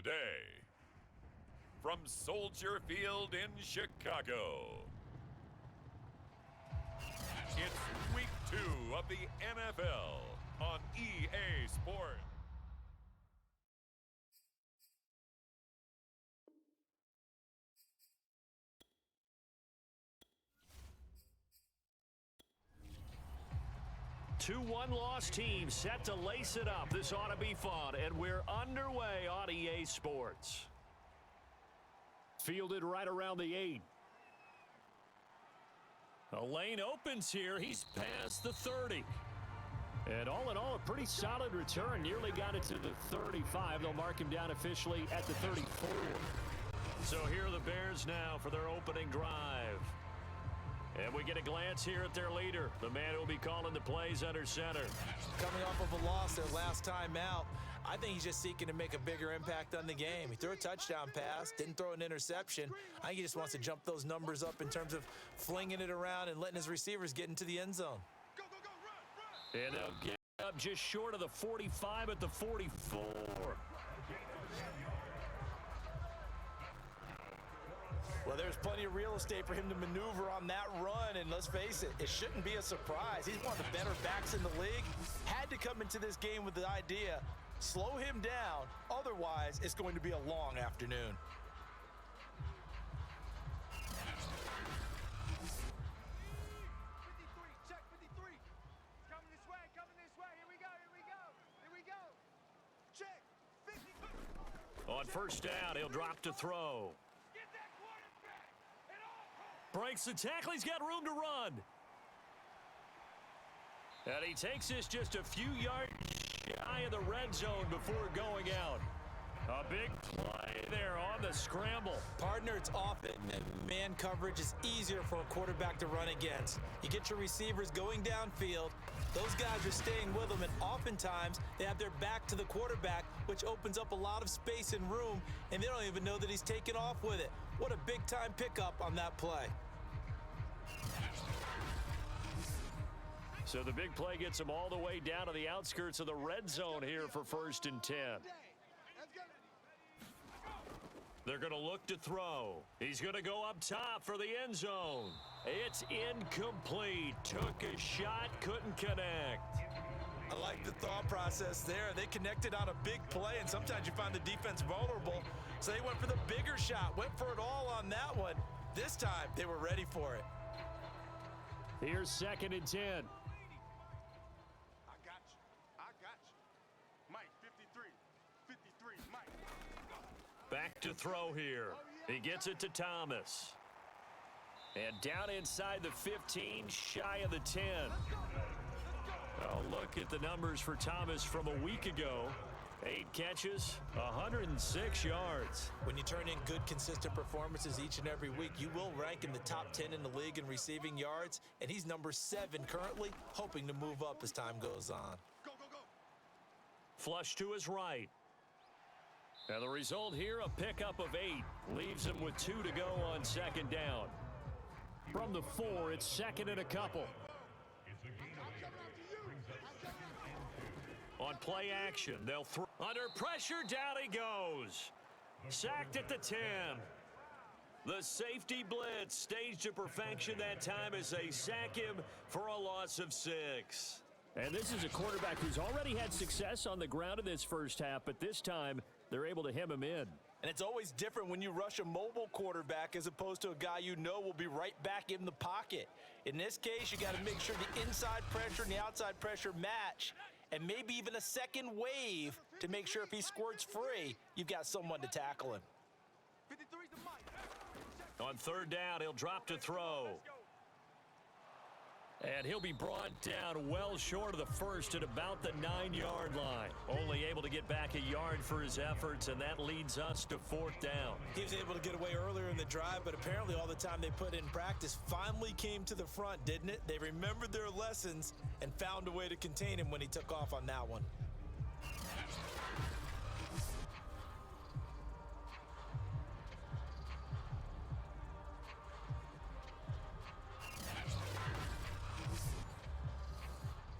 Today, from Soldier Field in Chicago, it's Week 2 of the NFL on EA Sports. Two one-loss teams set to lace it up. This ought to be fun, and we're underway on EA Sports. Fielded right around the 8. A lane opens here. He's past the 30. And all in all, a pretty solid return. Nearly got it to the 35. They'll mark him down officially at the 34. So here are the Bears now for their opening drive. And we get a glance here at their leader, the man who will be calling the plays under center. Coming off of a loss their last time out, I think he's just seeking to make a bigger impact on the game. He threw a touchdown pass, didn't throw an interception. I think he just wants to jump those numbers up in terms of flinging it around and letting his receivers get into the end zone. Go, go, go, run, run. And they'll get up just short of the 45 at the 44. Well, there's plenty of real estate for him to maneuver on that run, and let's face it, it shouldn't be a surprise. He's one of the better backs in the league. Had to come into this game with the idea, slow him down, otherwise it's going to be a long afternoon. Check 53. Coming this way, here we go. Check 53. On first down, he'll drop to throw. Breaks the tackle. He's got room to run. And he takes this just a few yards shy of the red zone before going out. A big play there on the scramble. Partner, it's often man coverage is easier for a quarterback to run against. You get your receivers going downfield. Those guys are staying with them, and oftentimes they have their back to the quarterback, which opens up a lot of space and room, and they don't even know that he's taken off with it. What a big-time pickup on that play. So the big play gets him all the way down to the outskirts of the red zone here for 1st and 10. They're going to look to throw. He's going to go up top for the end zone. It's incomplete. Took a shot, couldn't connect. I like the thought process there. They connected on a big play, and sometimes you find the defense vulnerable. So they went for the bigger shot, went for it all on that one. This time, they were ready for it. Here's 2nd and 10. I got you. Mike, 53, Mike. Back to throw here. He gets it to Thomas. And down inside the 15, shy of the 10. Oh, look at the numbers for Thomas from a week ago. 8 catches, 106 yards. When you turn in good, consistent performances each and every week, you will rank in the top 10 in the league in receiving yards, and he's number 7 currently, hoping to move up as time goes on. Go, go, go. Flush to his right. And the result here, a pickup of 8. Leaves him with 2 to go on 2nd down. From the 4, it's 2nd and a couple. On play action, they'll throw. Under pressure, down he goes. Sacked at the 10. The safety blitz staged to perfection that time as they sack him for a loss of 6. And this is a quarterback who's already had success on the ground in this first half, but this time they're able to hem him in. And it's always different when you rush a mobile quarterback as opposed to a guy you know will be right back in the pocket. In this case, you got to make sure the inside pressure and the outside pressure match, and maybe even a second wave to make sure if he squirts free, you've got someone to tackle him. 53's the Mike. On 3rd down, he'll drop to throw. And he'll be brought down well short of the first at about the 9-yard line. Only able to get back a yard for his efforts, and that leads us to 4th down. He was able to get away earlier in the drive, but apparently all the time they put in practice finally came to the front, didn't it? They remembered their lessons and found a way to contain him when he took off on that one.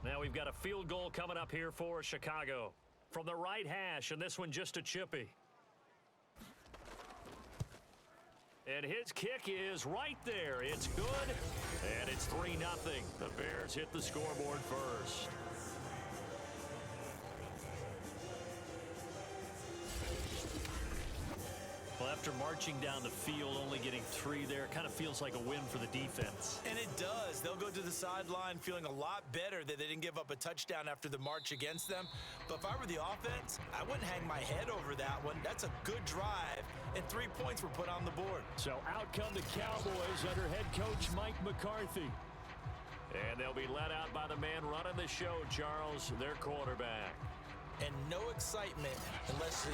Now we've got a field goal coming up here for Chicago. From the right hash, and this one just a chippy. And his kick is right there. It's good, and it's 3-0. The Bears hit the scoreboard first. Well, after marching down the field, only getting 3 there, kind of feels like a win for the defense. And it does. They'll go to the sideline feeling a lot better that they didn't give up a touchdown after the march against them. But if I were the offense, I wouldn't hang my head over that one. That's a good drive, and 3 points were put on the board. So out come the Cowboys under head coach Mike McCarthy. And they'll be let out by the man running the show, Charles, their quarterback. And no excitement unless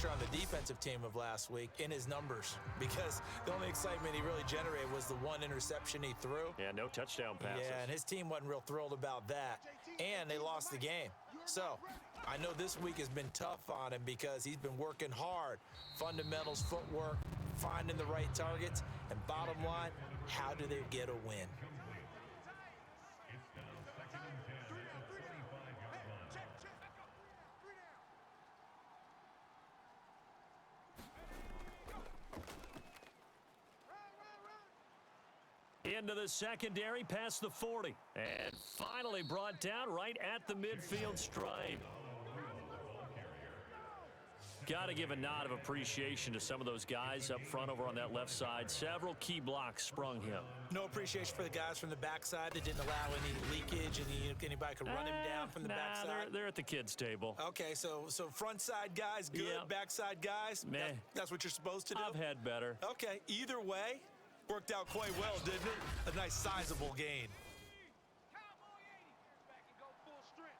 you're on the defensive team of last week in his numbers, because the only excitement he really generated was the 1 interception he threw. Yeah, no touchdown passes. Yeah, and his team wasn't real thrilled about that, and they lost the game. So I know this week has been tough on him because he's been working hard. Fundamentals, footwork, finding the right targets, and bottom line, how do they get a win? Into the secondary, past the 40. And finally brought down right at the midfield stripe. Got to give a nod of appreciation to some of those guys up front over on that left side. Several key blocks sprung him. No appreciation for the guys from the backside that didn't allow any leakage, and anybody could run him down from the backside. They're at the kids' table. Okay, so front side guys good, Yeah. backside guys, Meh. that's what you're supposed to do? I've had better. Okay, either way, worked out quite well, didn't it? A nice sizable gain. Cowboy 80. Back and go full strength.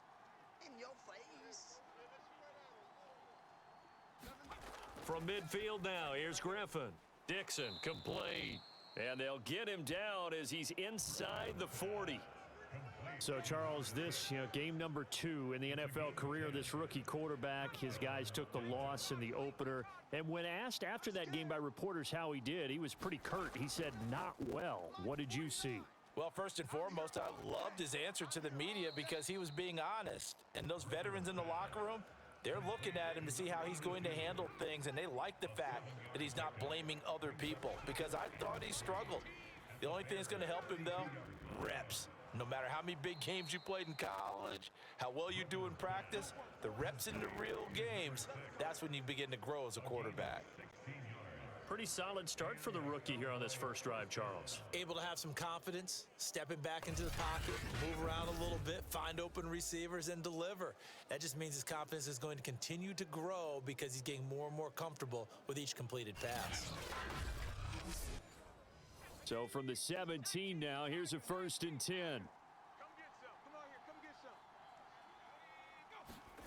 In your face. From midfield now, here's Griffin. Dixon, complete. And they'll get him down as he's inside the 40. So, Charles, this, game number 2 in the NFL career of this rookie quarterback. His guys took the loss in the opener. And when asked after that game by reporters how he did, he was pretty curt. He said, not well. What did you see? Well, first and foremost, I loved his answer to the media because he was being honest. And those veterans in the locker room, they're looking at him to see how he's going to handle things, and they like the fact that he's not blaming other people, because I thought he struggled. The only thing that's going to help him, though, reps. No matter how many big games you played in college, how well you do in practice, the reps in the real games, that's when you begin to grow as a quarterback. Pretty solid start for the rookie here on this first drive, Charles. Able to have some confidence, stepping back into the pocket, move around a little bit, find open receivers, and deliver. That just means his confidence is going to continue to grow because he's getting more and more comfortable with each completed pass. So from the 17 now, here's a 1st and 10. Come get some. Come on here. Come get some.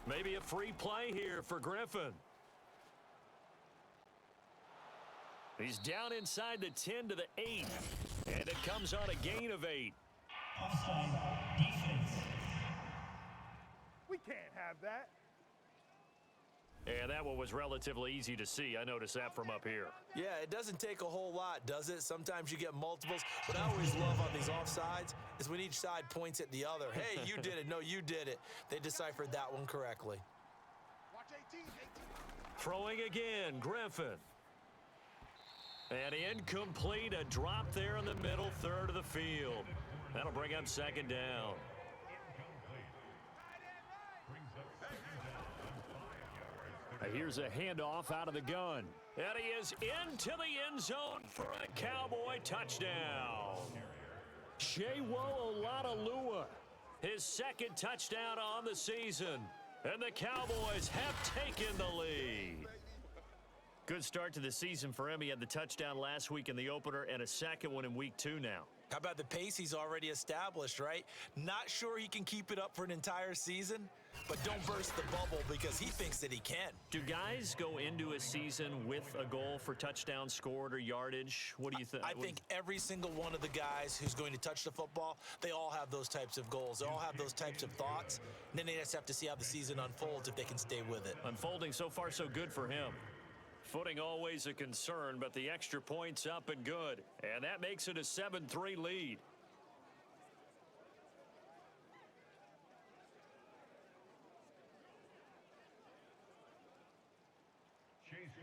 Maybe a free play here for Griffin. He's down inside the 10 to the 8. And it comes on a gain of 8. Offside defense. We can't have that. And that one was relatively easy to see. I noticed that from up here. Yeah, it doesn't take a whole lot, does it? Sometimes you get multiples. What I always love on these offsides is when each side points at the other. Hey, you did it. No, you did it. They deciphered that one correctly. Watch 18. 18. Throwing again, Griffin. And incomplete, a drop there in the middle third of the field. That'll bring up 2nd down. Here's a handoff out of the gun. And he is into the end zone for a Cowboy touchdown. Shewo Olatalua, his 2nd touchdown on the season. And the Cowboys have taken the lead. Good start to the season for him. He had the touchdown last week in the opener and a 2nd one in week 2 now. How about the pace he's already established, right? Not sure he can keep it up for an entire season, but don't burst the bubble because he thinks that he can. Do guys go into a season with a goal for touchdowns scored or yardage? What do you think? I think every single one of the guys who's going to touch the football, they all have those types of goals. They all have those types of thoughts. And then they just have to see how the season unfolds if they can stay with it. Unfolding so far so good for him. Footing always a concern, but the extra point's up and good. And that makes it a 7-3 lead.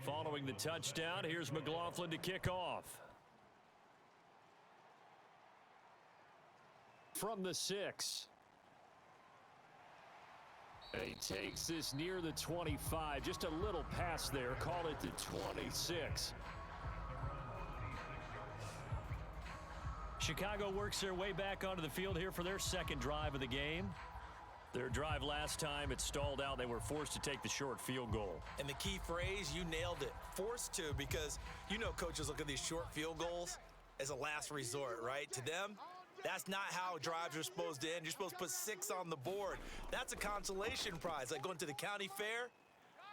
Following the touchdown, here's McLaughlin to kick off. From the 6. He takes this near the 25. Just a little pass there. Call it the 26. Chicago works their way back onto the field here for their second drive of the game. Their drive last time, it stalled out. They were forced to take the short field goal. And the key phrase, you nailed it. Forced to, because you know coaches look at these short field goals as a last resort, right? To them, that's not how drives are supposed to end. You're supposed to put 6 on the board. That's a consolation prize. Like going to the county fair,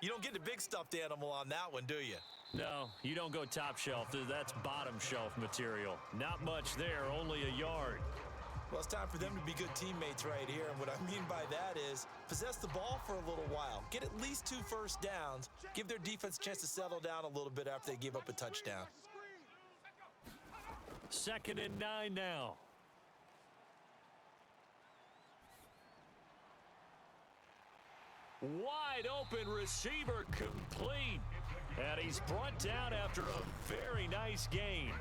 you don't get the big stuffed animal on that one, do you? No, you don't go top shelf. That's bottom shelf material. Not much there, only a yard. Well, it's time for them to be good teammates right here. And what I mean by that is possess the ball for a little while. Get at least 2 first downs. Give their defense a chance to settle down a little bit after they give up a touchdown. 2nd and 9 now. Wide open receiver complete. And he's brought down after a very nice gain.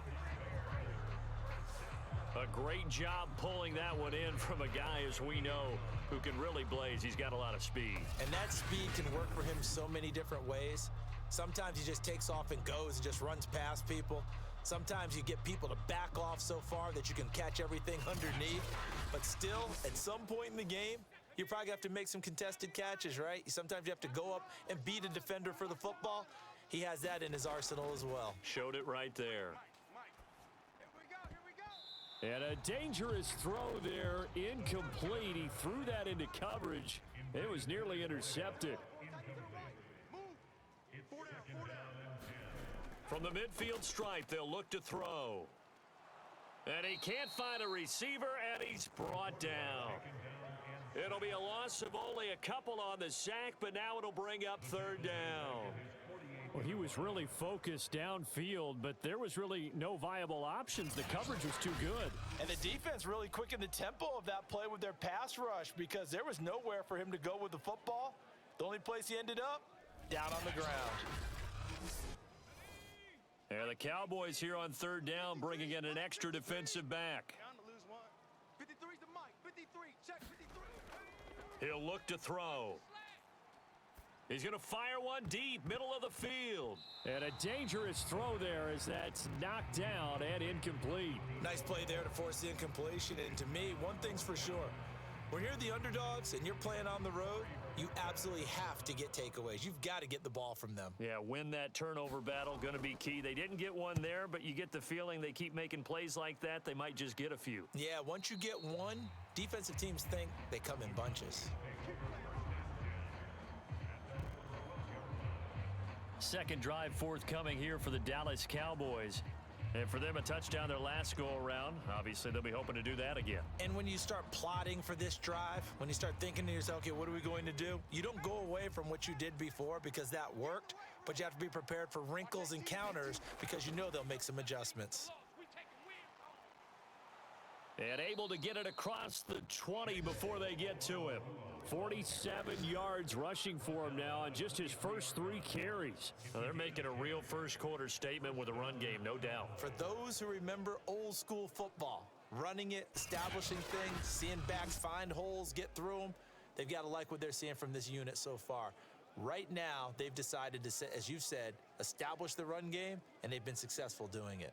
A great job pulling that one in from a guy, as we know, who can really blaze. He's got a lot of speed. And that speed can work for him so many different ways. Sometimes he just takes off and goes and just runs past people. Sometimes you get people to back off so far that you can catch everything underneath. But still, at some point in the game, you probably have to make some contested catches, right? Sometimes you have to go up and beat a defender for the football. He has that in his arsenal as well. Showed it right there. And a dangerous throw there, incomplete. He threw that into coverage. It was nearly intercepted. From the midfield stripe, they'll look to throw. And he can't find a receiver, and he's brought down. It'll be a loss of only a couple on the sack, but now it'll bring up 3rd down. Well, he was really focused downfield, but there was really no viable options. The coverage was too good. And the defense really quickened the tempo of that play with their pass rush because there was nowhere for him to go with the football. The only place he ended up, down on the ground. And the Cowboys here on 3rd down, bringing in an extra defensive back. 53's the mic. 53. Check 53. He'll look to throw. He's going to fire one deep, middle of the field. And a dangerous throw there as that's knocked down and incomplete. Nice play there to force the incompletion. And to me, one thing's for sure. When you're the underdogs and you're playing on the road, you absolutely have to get takeaways. You've got to get the ball from them. Yeah, win that turnover battle, going to be key. They didn't get one there, but you get the feeling they keep making plays like that, they might just get a few. Yeah, once you get one, defensive teams think they come in bunches. 2nd drive forthcoming here for the Dallas Cowboys. And for them, a touchdown their last go-around. Obviously, they'll be hoping to do that again. And when you start plotting for this drive, when you start thinking to yourself, okay, what are we going to do? You don't go away from what you did before because that worked, but you have to be prepared for wrinkles and counters because you know they'll make some adjustments. And able to get it across the 20 before they get to him. 47 yards rushing for him now on just his first 3 carries. Well, they're making a real first-quarter statement with a run game, no doubt. For those who remember old school football, running it, establishing things, seeing backs find holes, get through them, they've got to like what they're seeing from this unit so far. Right now, they've decided to, as you've said, establish the run game, and they've been successful doing it.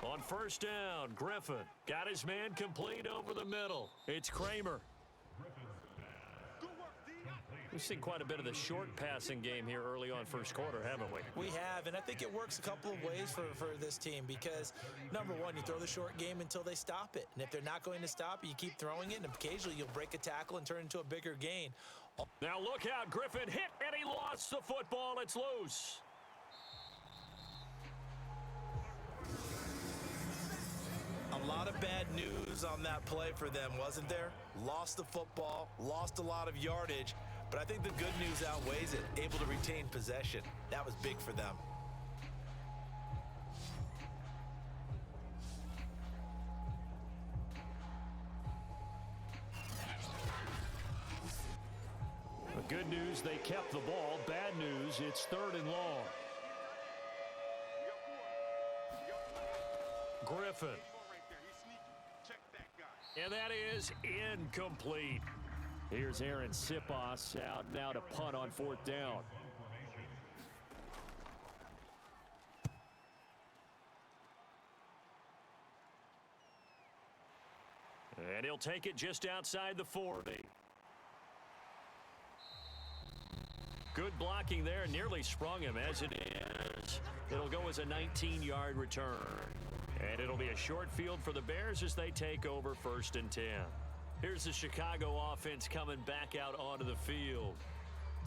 On 1st down, Griffin got his man complete over the middle. It's Kramer. We've seen quite a bit of the short passing game here early on 1st quarter, haven't we? We have, and I think it works a couple of ways for this team because, number one, you throw the short game until they stop it. And if they're not going to stop it, you keep throwing it, and occasionally you'll break a tackle and turn it into a bigger gain. Now look out, Griffin hit, and he lost the football. It's loose. A lot of bad news on that play for them, wasn't there? Lost the football, lost a lot of yardage, but I think the good news outweighs it. Able to retain possession. That was big for them. news, they kept the ball. Bad news, it's 3rd and long. Griffin. And that is incomplete. Here's Aaron Sipos out now to punt on 4th down. And he'll take it just outside the 40. Good blocking there. Nearly sprung him as it is. It'll go as a 19-yard return. And it'll be a short field for the Bears as they take over 1st and 10. Here's the Chicago offense coming back out onto the field.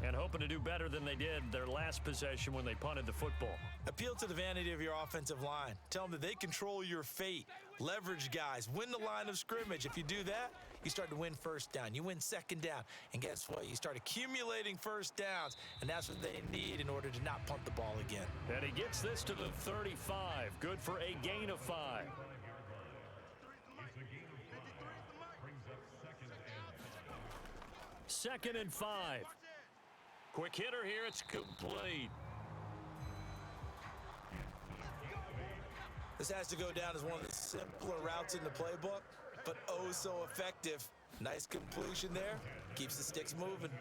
And hoping to do better than they did their last possession when they punted the football. Appeal to the vanity of your offensive line. Tell them that they control your fate. Leverage guys. Win the line of scrimmage. If you do that, you start to win 1st down. You win 2nd down. And guess what? You start accumulating 1st downs. And that's what they need in order to not punt the ball again. And he gets this to the 35. Good for a gain of 5. 2nd and 5. Quick hitter here. It's complete. This has to go down as one of the simpler routes in the playbook, but oh so effective. Nice completion there. Keeps the sticks moving.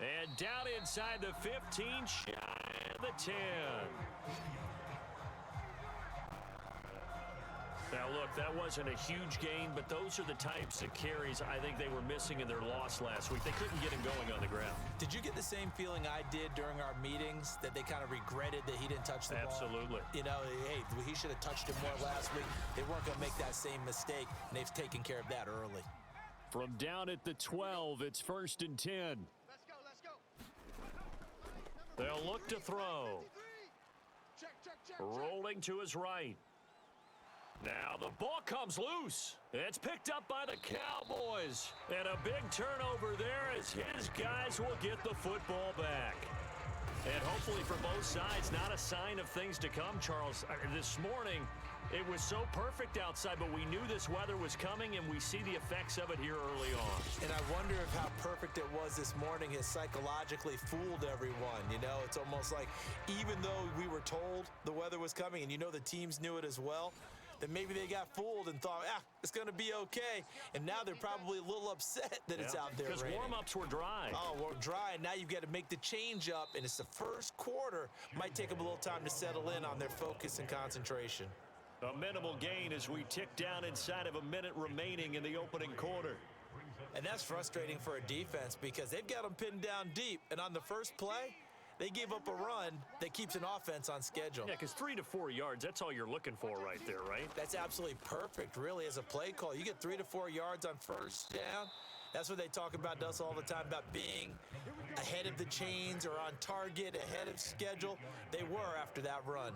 And down inside the 15, shy of the 10. Now, look, that wasn't a huge gain, but those are the types of carries I think they were missing in their loss last week. They couldn't get him going on the ground. Did you get the same feeling I did during our meetings, that they kind of regretted that he didn't touch the ball? Absolutely. You know, hey, he should have touched him more last week. They weren't going to make that same mistake, and they've taken care of that early. From down at the 12, it's 1st and 10. Let's go. They'll look to throw. Check. Rolling to his right. Now the ball comes loose. It's picked up by the Cowboys. And a big turnover there as his guys will get the football back. And hopefully for both sides, not a sign of things to come, Charles. This morning, it was so perfect outside, but we knew this weather was coming, and we see the effects of it here early on. And I wonder if how perfect it was this morning has psychologically fooled everyone. You know, it's almost like even though we were told the weather was coming, and you know the teams knew it as well, then maybe they got fooled and thought, it's going to be okay. And now they're probably a little upset that it's out there raining. Because warm-ups were dry. Oh, well, dry, and now you've got to make the change up, and it's the first quarter. Might take them a little time to settle in on their focus and concentration. A minimal gain as we tick down inside of a minute remaining in the opening quarter. And that's frustrating for a defense because they've got them pinned down deep, and on the first play, they gave up a run that keeps an offense on schedule. Yeah, because 3 to 4 yards, that's all you're looking for right there, right? That's absolutely perfect, really, as a play call. You get 3 to 4 yards on 1st down. That's what they talk about us all the time, about being ahead of the chains or on target, ahead of schedule. They were after that run.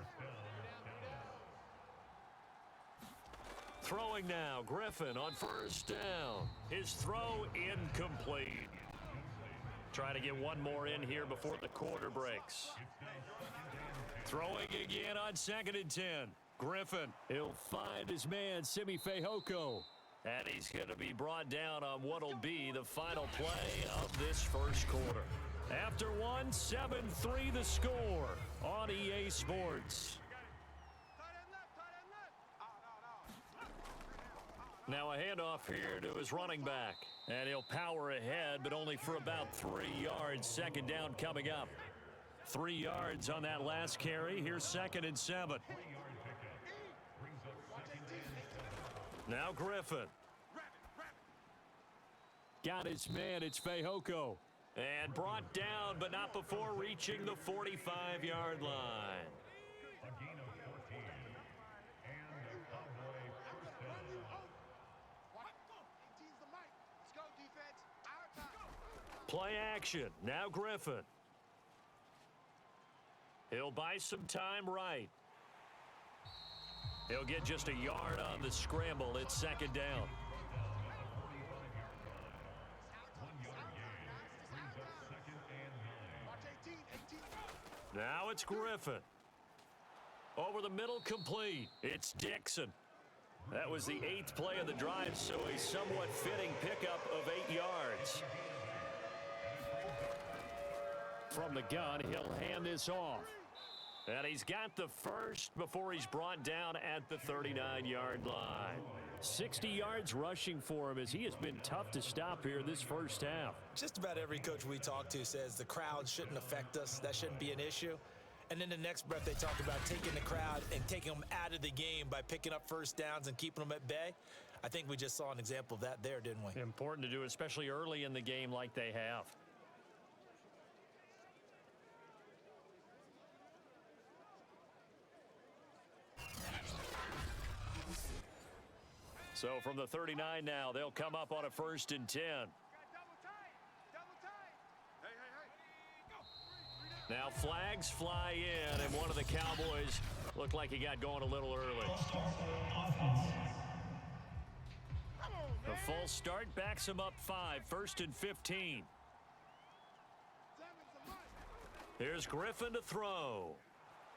Throwing now, Griffin on 1st down. His throw incomplete. Trying to get one more in here before the quarter breaks. Throwing again on 2nd and 10. Griffin. He'll find his man, Simi Fehoko. And he's going to be brought down on what'll be the final play of this first quarter. After one, 7-3 the score on EA Sports. Now a handoff here to his running back. And he'll power ahead, but only for about 3 yards. 2nd down coming up. 3 yards on that last carry. Here's 2nd and 7. Now Griffin. Got his man, it's Fehoko. And brought down, but not before reaching the 45-yard line. Play action. Now Griffin. He'll buy some time right. He'll get just a yard on the scramble. It's 2nd down. Now it's Griffin. Over the middle, complete. It's Dixon. That was the 8th play of the drive, so a somewhat fitting pickup of 8 yards. From the gun, he'll hand this off. And he's got the first before he's brought down at the 39-yard line. 60 yards rushing for him as he has been tough to stop here this first half. Just about every coach we talk to says the crowd shouldn't affect us. That shouldn't be an issue. And then the next breath they talk about taking the crowd and taking them out of the game by picking up first downs and keeping them at bay. I think we just saw an example of that there, didn't we? Important to do, especially early in the game like they have. So from the 39 now, they'll come up on a 1st and 10. Now flags fly in, and one of the Cowboys looked like he got going a little early. The full start backs him up 5, 1st and 15. Here's Griffin to throw.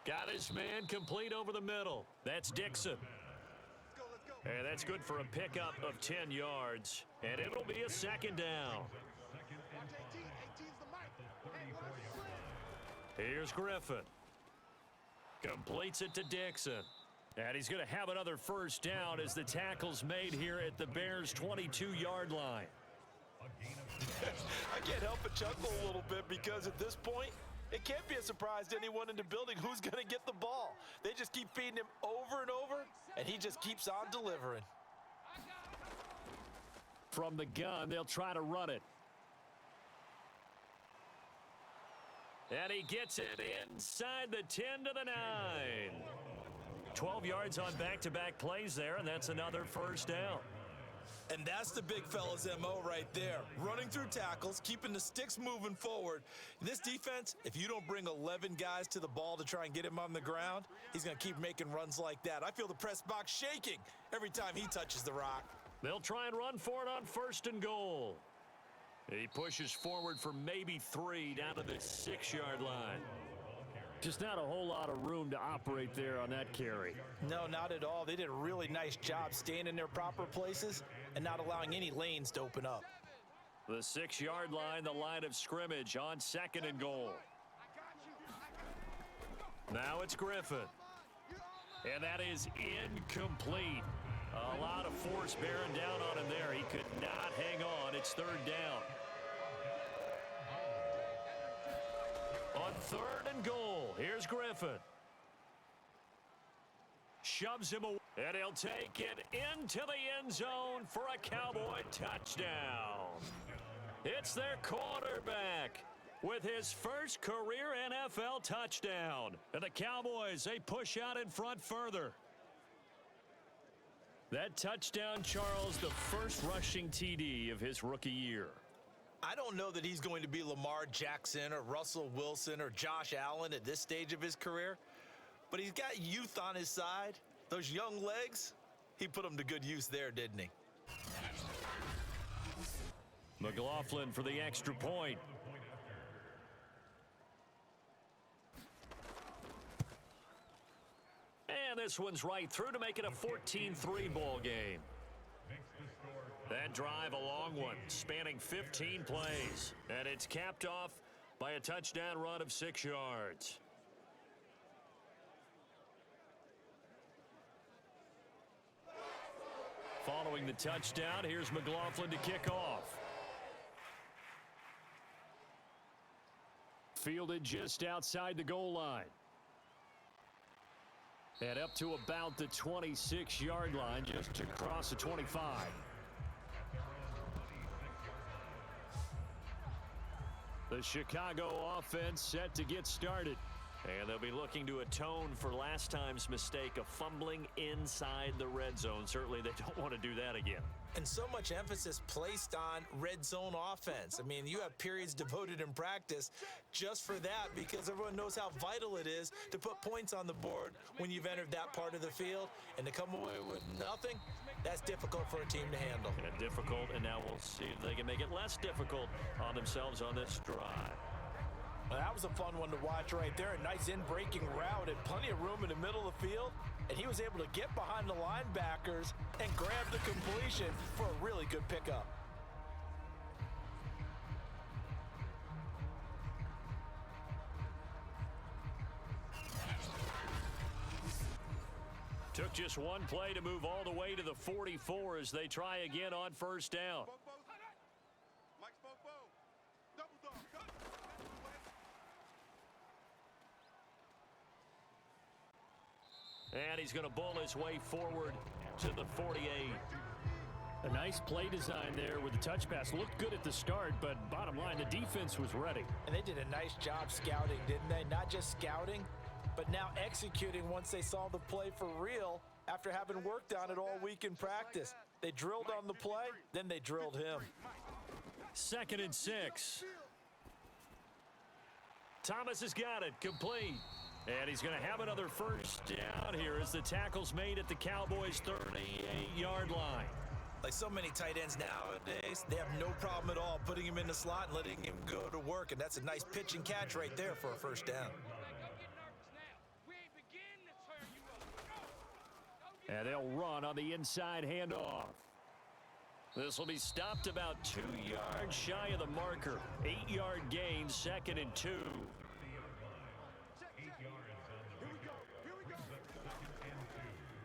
Got his man complete over the middle. That's Dixon. And that's good for a pickup of 10 yards. And it'll be a 2nd down. Here's Griffin. Completes it to Dixon. And he's going to have another first down as the tackle's made here at the Bears' 22-yard line. I can't help but chuckle a little bit because at this point, it can't be a surprise to anyone in the building who's going to get the ball. They just keep feeding him over and over, and he just keeps on delivering. From the gun, they'll try to run it. And he gets it inside the 10 to the 9. 12 yards on back-to-back plays there, and that's another first down. And that's the big fella's MO right there. Running through tackles, keeping the sticks moving forward. This defense, if you don't bring 11 guys to the ball to try and get him on the ground, he's going to keep making runs like that. I feel the press box shaking every time he touches the rock. They'll try and run for it on 1st and goal. He pushes forward for maybe 3 down to the 6-yard line. Just not a whole lot of room to operate there on that carry. No, not at all. They did a really nice job staying in their proper places and not allowing any lanes to open up. The 6-yard line, the line of scrimmage on 2nd and goal. Now it's Griffin. And that is incomplete. A lot of force bearing down on him there. He could not hang on. It's 3rd down. On 3rd and goal, here's Griffin. Shoves him away, and he'll take it into the end zone for a Cowboy touchdown. It's their quarterback with his first career NFL touchdown. And the Cowboys, they push out in front further. That touchdown, Charles, the first rushing TD of his rookie year. I don't know that he's going to be Lamar Jackson or Russell Wilson or Josh Allen at this stage of his career, but he's got youth on his side. Those young legs, he put them to good use there, didn't he? McLaughlin for the extra point. And this one's right through to make it a 14-3 ball game. That drive, a long one, spanning 15 plays. And it's capped off by a touchdown run of 6 yards. Following the touchdown, here's McLaughlin to kick off. Fielded just outside the goal line. And up to about the 26-yard line, just across the 25. The Chicago offense set to get started. And they'll be looking to atone for last time's mistake of fumbling inside the red zone. Certainly they don't want to do that again. And so much emphasis placed on red zone offense. I mean, you have periods devoted in practice just for that because everyone knows how vital it is to put points on the board when you've entered that part of the field. And to come away with nothing, that's difficult for a team to handle. And difficult, and now we'll see if they can make it less difficult on themselves on this drive. Well, that was a fun one to watch right there. A nice in-breaking route and plenty of room in the middle of the field. and he was able to get behind the linebackers and grab the completion for a really good pickup. Took just one play to move all the way to the 44 as they try again on first down. And he's going to bull his way forward to the 48. A nice play design there with the touch pass. Looked good at the start, but bottom line, the defense was ready. And they did a nice job scouting, didn't they? Not just scouting, but now executing once they saw the play for real after having worked on it all week in practice. They drilled on the play, then they drilled him. 2nd and 6. Thomas has got it, complete. And he's going to have another first down here as the tackle's made at the Cowboys' 38-yard line. Like so many tight ends nowadays, they have no problem at all putting him in the slot and letting him go to work. And that's a nice pitch and catch right there for a first down. And they'll run on the inside handoff. This will be stopped about 2 yards shy of the marker. 8-yard gain, 2nd and 2.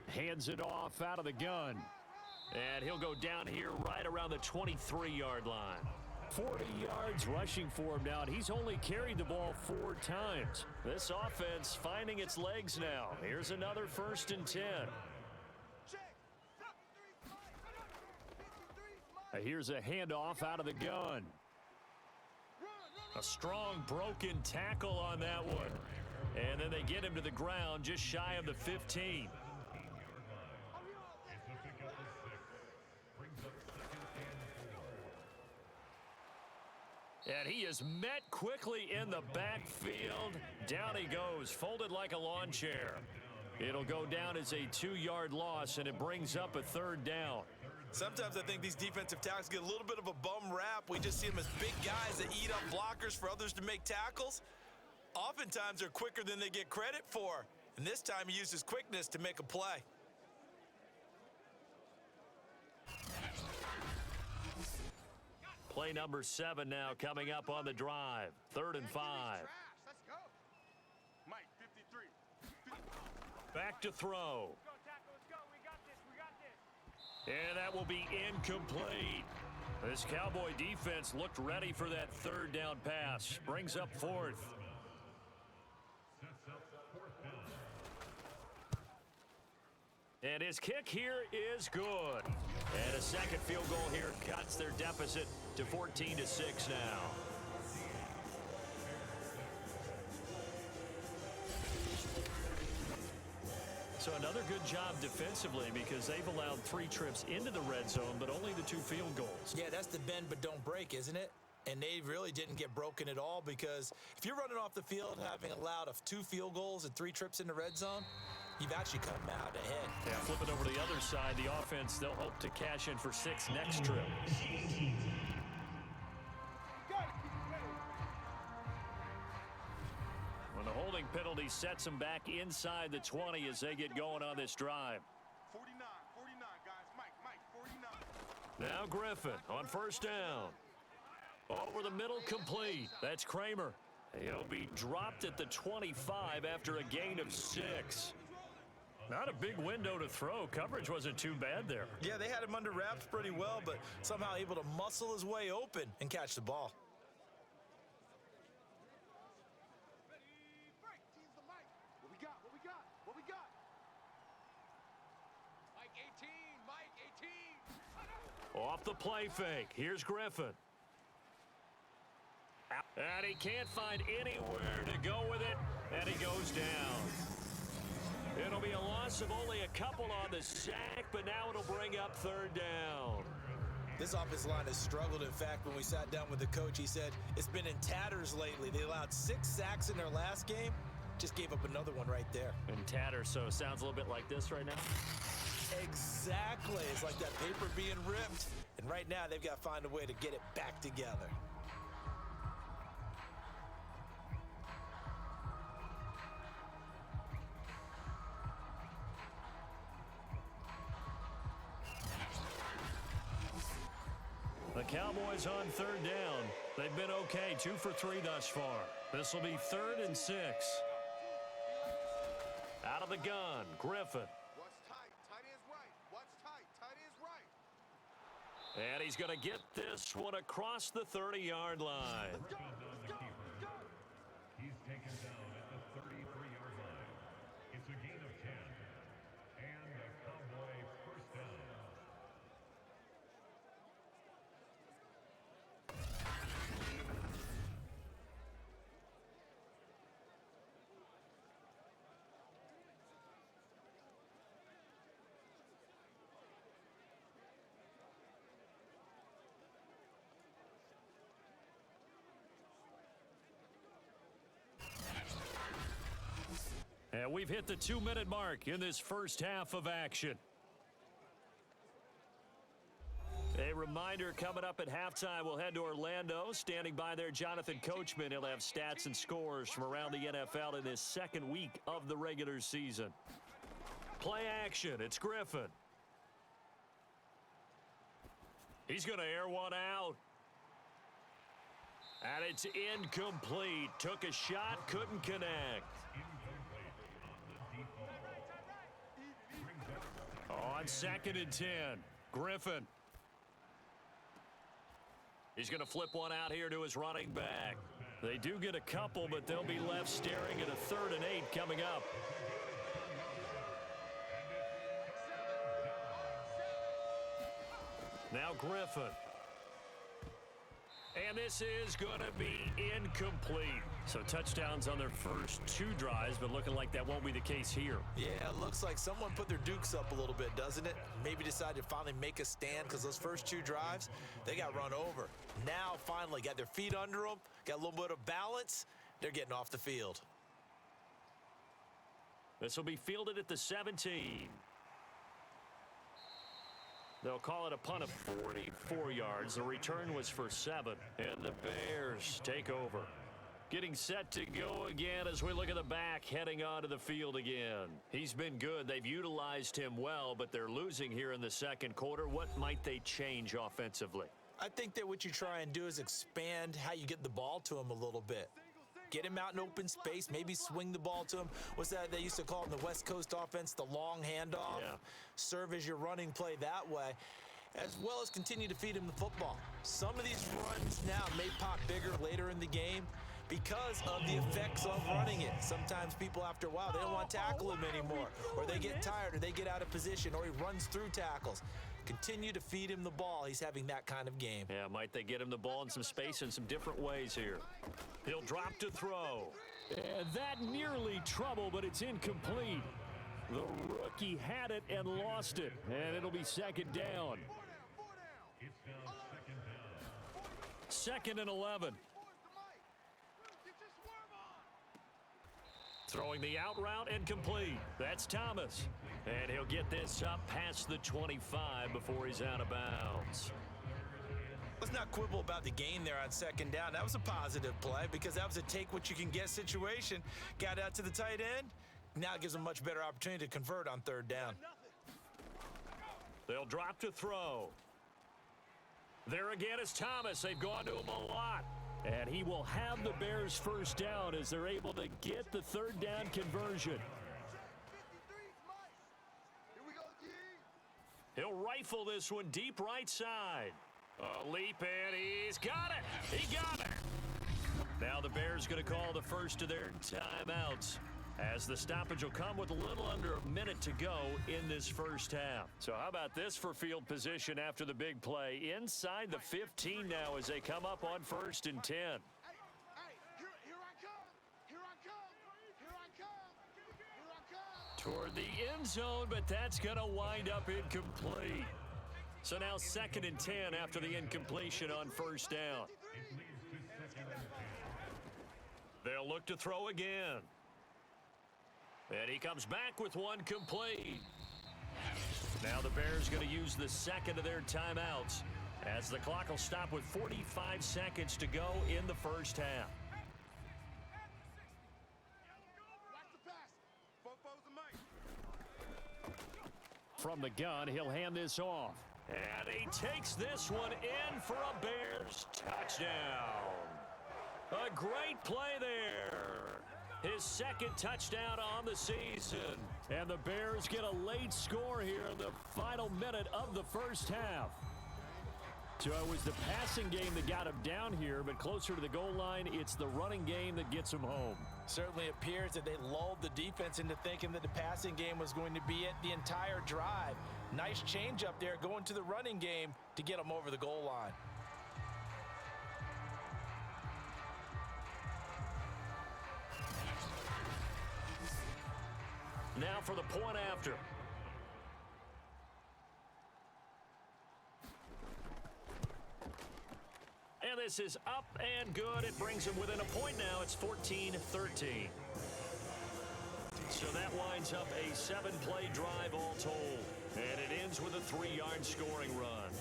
Hands it off out of the gun. And he'll go down here right around the 23-yard line. 40 yards rushing for him now, and he's only carried the ball 4 times. This offense finding its legs now. Here's another 1st and 10. Here's a handoff out of the gun. A strong broken tackle on that one. And then they get him to the ground just shy of the 15. And he is met quickly in the backfield. Down he goes, folded like a lawn chair. It'll go down as a 2-yard loss, and it brings up a 3rd down. Sometimes I think these defensive tackles get a little bit of a bum rap. We just see them as big guys that eat up blockers for others to make tackles. Oftentimes they're quicker than they get credit for. And this time he used his quickness to make a play. Play number 7 now coming up on the drive. 3rd and 5. Let's go. Mike, 53. Back to throw. And that will be incomplete. This Cowboy defense looked ready for that 3rd down pass. Brings up 4th. And his kick here is good. And a second field goal here cuts their deficit to 14-6 now. So another good job defensively because they've allowed 3 trips into the red zone, but only the 2 field goals. Yeah, that's the bend but don't break, isn't it? And they really didn't get broken at all because if you're running off the field having allowed 2 field goals and 3 trips in the red zone, you've actually come out ahead. Yeah, flip it over to the other side. The offense, they'll hope to cash in for 6 next trip. When the holding penalty sets them back inside the 20 as they get going on this drive. 49, guys. Mike, 49. Now Griffin on first down. Over the middle, complete. That's Kramer. He'll be dropped at the 25 after a gain of 6. Not a big window to throw. Coverage wasn't too bad there. Yeah, they had him under wraps pretty well, but somehow able to muscle his way open and catch the ball. Teams the Mike. What we got? Mike 18. Off the play fake. Here's Griffin. And he can't find anywhere to go with it, and he goes down. It'll be a loss of only a couple on the sack, but now it'll bring up 3rd down. This offensive line has struggled. In fact, when we sat down with the coach, he said it's been in tatters lately. They allowed 6 sacks in their last game. Just gave up another one right there. In tatters, so it sounds a little bit like this right now. Exactly. It's like that paper being ripped. And right now, they've got to find a way to get it back together. Cowboys on third down. They've been okay, 2 for 3 thus far. This will be 3rd and 6. Out of the gun, Griffin. What's tight? Tight is right. What's tight? Tight is right. And he's going to get this one across the 30-yard line. He's taken down at the 33-yard line. It's a gain of 10. And a Cowboy first down. And we've hit the 2-minute mark in this first half of action. A reminder coming up at halftime, we'll head to Orlando. Standing by there, Jonathan Coachman. He'll have stats and scores from around the NFL in his second week of the regular season. Play action. It's Griffin. He's going to air one out. And it's incomplete. Took a shot, couldn't connect. On 2nd and 10, Griffin. He's going to flip one out here to his running back. They do get a couple, but they'll be left staring at a 3rd and 8 coming up. Now Griffin. And this is going to be incomplete. So touchdowns on their first 2 drives, but looking like that won't be the case here. Yeah, it looks like someone put their dukes up a little bit, doesn't it? Maybe decided to finally make a stand because those first 2 drives, they got run over. Now, finally, got their feet under them, got a little bit of balance. They're getting off the field. This will be fielded at the 17. They'll call it a punt of 44 yards. The return was for 7. And the Bears take over. Getting set to go again as we look at the back, heading onto the field again. He's been good. They've utilized him well, but they're losing here in the second quarter. What might they change offensively? I think that what you try and do is expand how you get the ball to him a little bit. Get him out in open space, maybe swing the ball to him. What's that they used to call in the West Coast offense, the long handoff? Yeah. Serve as your running play that way, as well as continue to feed him the football. Some of these runs now may pop bigger later in the game because of the effects of running it. Sometimes people, after a while, they don't want to tackle him anymore, or they get tired, or they get out of position, or he runs through tackles. Continue to feed him the ball. He's having that kind of game. Yeah, might they get him the ball in some space in some different ways here. He'll drop to throw. And that nearly trouble, but it's incomplete. The rookie had it and lost it, and it'll be 2nd down. It's now 2nd down. 2nd and 11. Throwing the out route and complete. That's Thomas. And he'll get this up past the 25 before he's out of bounds. Let's not quibble about the gain there on 2nd down. That was a positive play because that was a take-what-you-can-get situation. Got out to the tight end. Now it gives them a much better opportunity to convert on 3rd down. They'll drop to throw. There again is Thomas. They've gone to him a lot. And he will have the Bears first down as they're able to get the 3rd down conversion. He'll rifle this one deep right side. A leap, and he's got it. He got it. Now the Bears going to call the first of their timeouts, as the stoppage will come with a little under a minute to go in this first half. So how about this for field position after the big play? Inside the 15 now as they come up on 1st and 10. Here I come. Here I come. Here I come. Here I come. Toward the end zone, but that's going to wind up incomplete. So now 2nd and 10 after the incompletion on 1st down. They'll look to throw again. And he comes back with one complete. Now the Bears going to use the 2nd of their timeouts as the clock will stop with 45 seconds to go in the first half. Fofo's a mate. From the gun, he'll hand this off. And he takes this one in for a Bears touchdown. A great play there. His second touchdown on the season. And the Bears get a late score here in the final minute of the first half. So it was the passing game that got him down here, but closer to the goal line, it's the running game that gets him home. Certainly appears that they lulled the defense into thinking that the passing game was going to be it the entire drive. Nice change up there going to the running game to get them over the goal line. Now for the point after. And this is up and good. It brings them within a point now. It's 14-13. So that winds up a 7-play drive all told. And it ends with a 3-yard scoring run.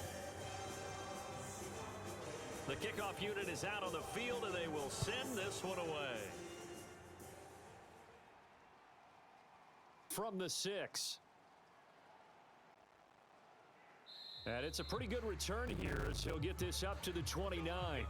The kickoff unit is out on the field, and they will send this one away. From the 6. And it's a pretty good return here as he'll get this up to the 29.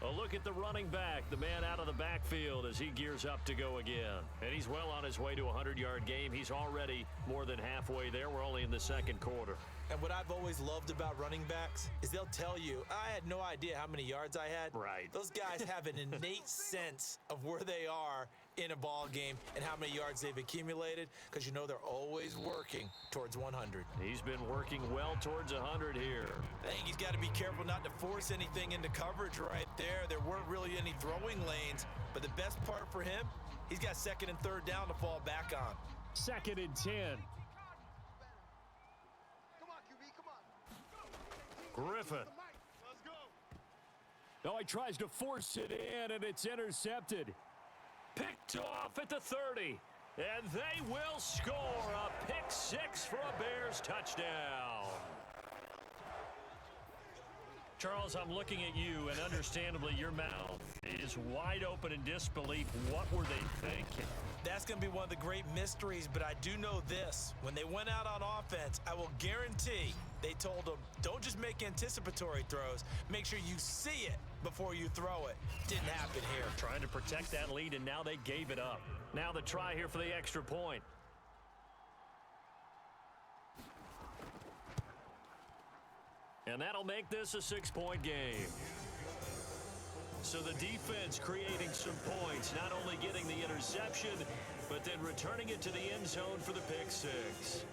A look at the running back, the man out of the backfield as he gears up to go again. And he's well on his way to a 100-yard game. He's already more than halfway there. We're only in the second quarter. And what I've always loved about running backs is they'll tell you, I had no idea how many yards I had. Right. Those guys have an innate sense of where they are in a ball game and how many yards they've accumulated because you know they're always working towards 100. He's been working well towards 100 here. I think he's got to be careful not to force anything into coverage right there. There weren't really any throwing lanes, but the best part for him, he's got second and third down to fall back on. Second and 10. Griffin. Let's go. No, he tries to force it in, and it's intercepted. Picked off at the 30. And they will score a pick 6 for a Bears touchdown. Charles, I'm looking at you, and understandably your mouth is wide open in disbelief. What were they thinking? That's going to be one of the great mysteries, but I do know this. When they went out on offense, I will guarantee they told them, don't just make anticipatory throws. Make sure you see it before you throw it. Didn't happen here. Trying to protect that lead, and now they gave it up. Now the try here for the extra point. And that'll make this a 6-point game. So the defense creating some points, not only getting the interception, but then returning it to the end zone for the pick 6.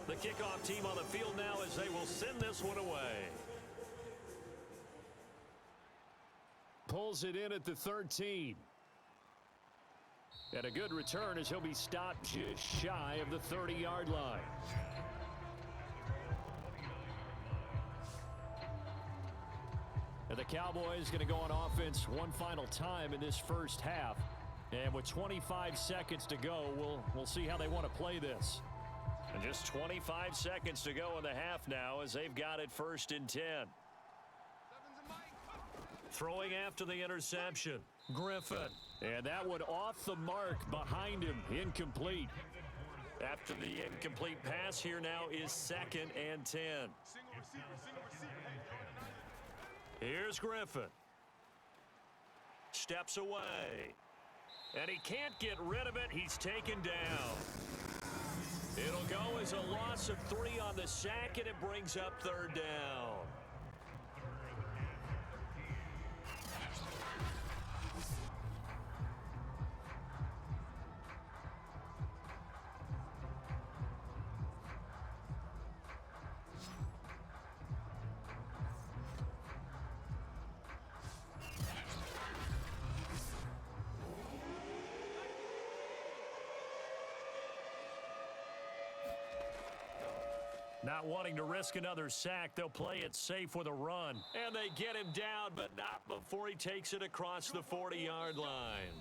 The kickoff team on the field now as they will send this one away. Pulls it in at the 13. And a good return as he'll be stopped just shy of the 30-yard line. And the Cowboys going to go on offense one final time in this first half. And with 25 seconds to go, we'll see how they want to play this. And just 25 seconds to go in the half now as they've got it 1st and 10. Throwing after the interception, Griffin. And that one off the mark behind him, incomplete. After the incomplete pass here now is 2nd and 10. Here's Griffin. Steps away. And he can't get rid of it. He's taken down. It'll go as a loss of 3 on the sack, and it brings up 3rd down. Not wanting to risk another sack, they'll play it safe with a run. And they get him down, but not before he takes it across the 40-yard line.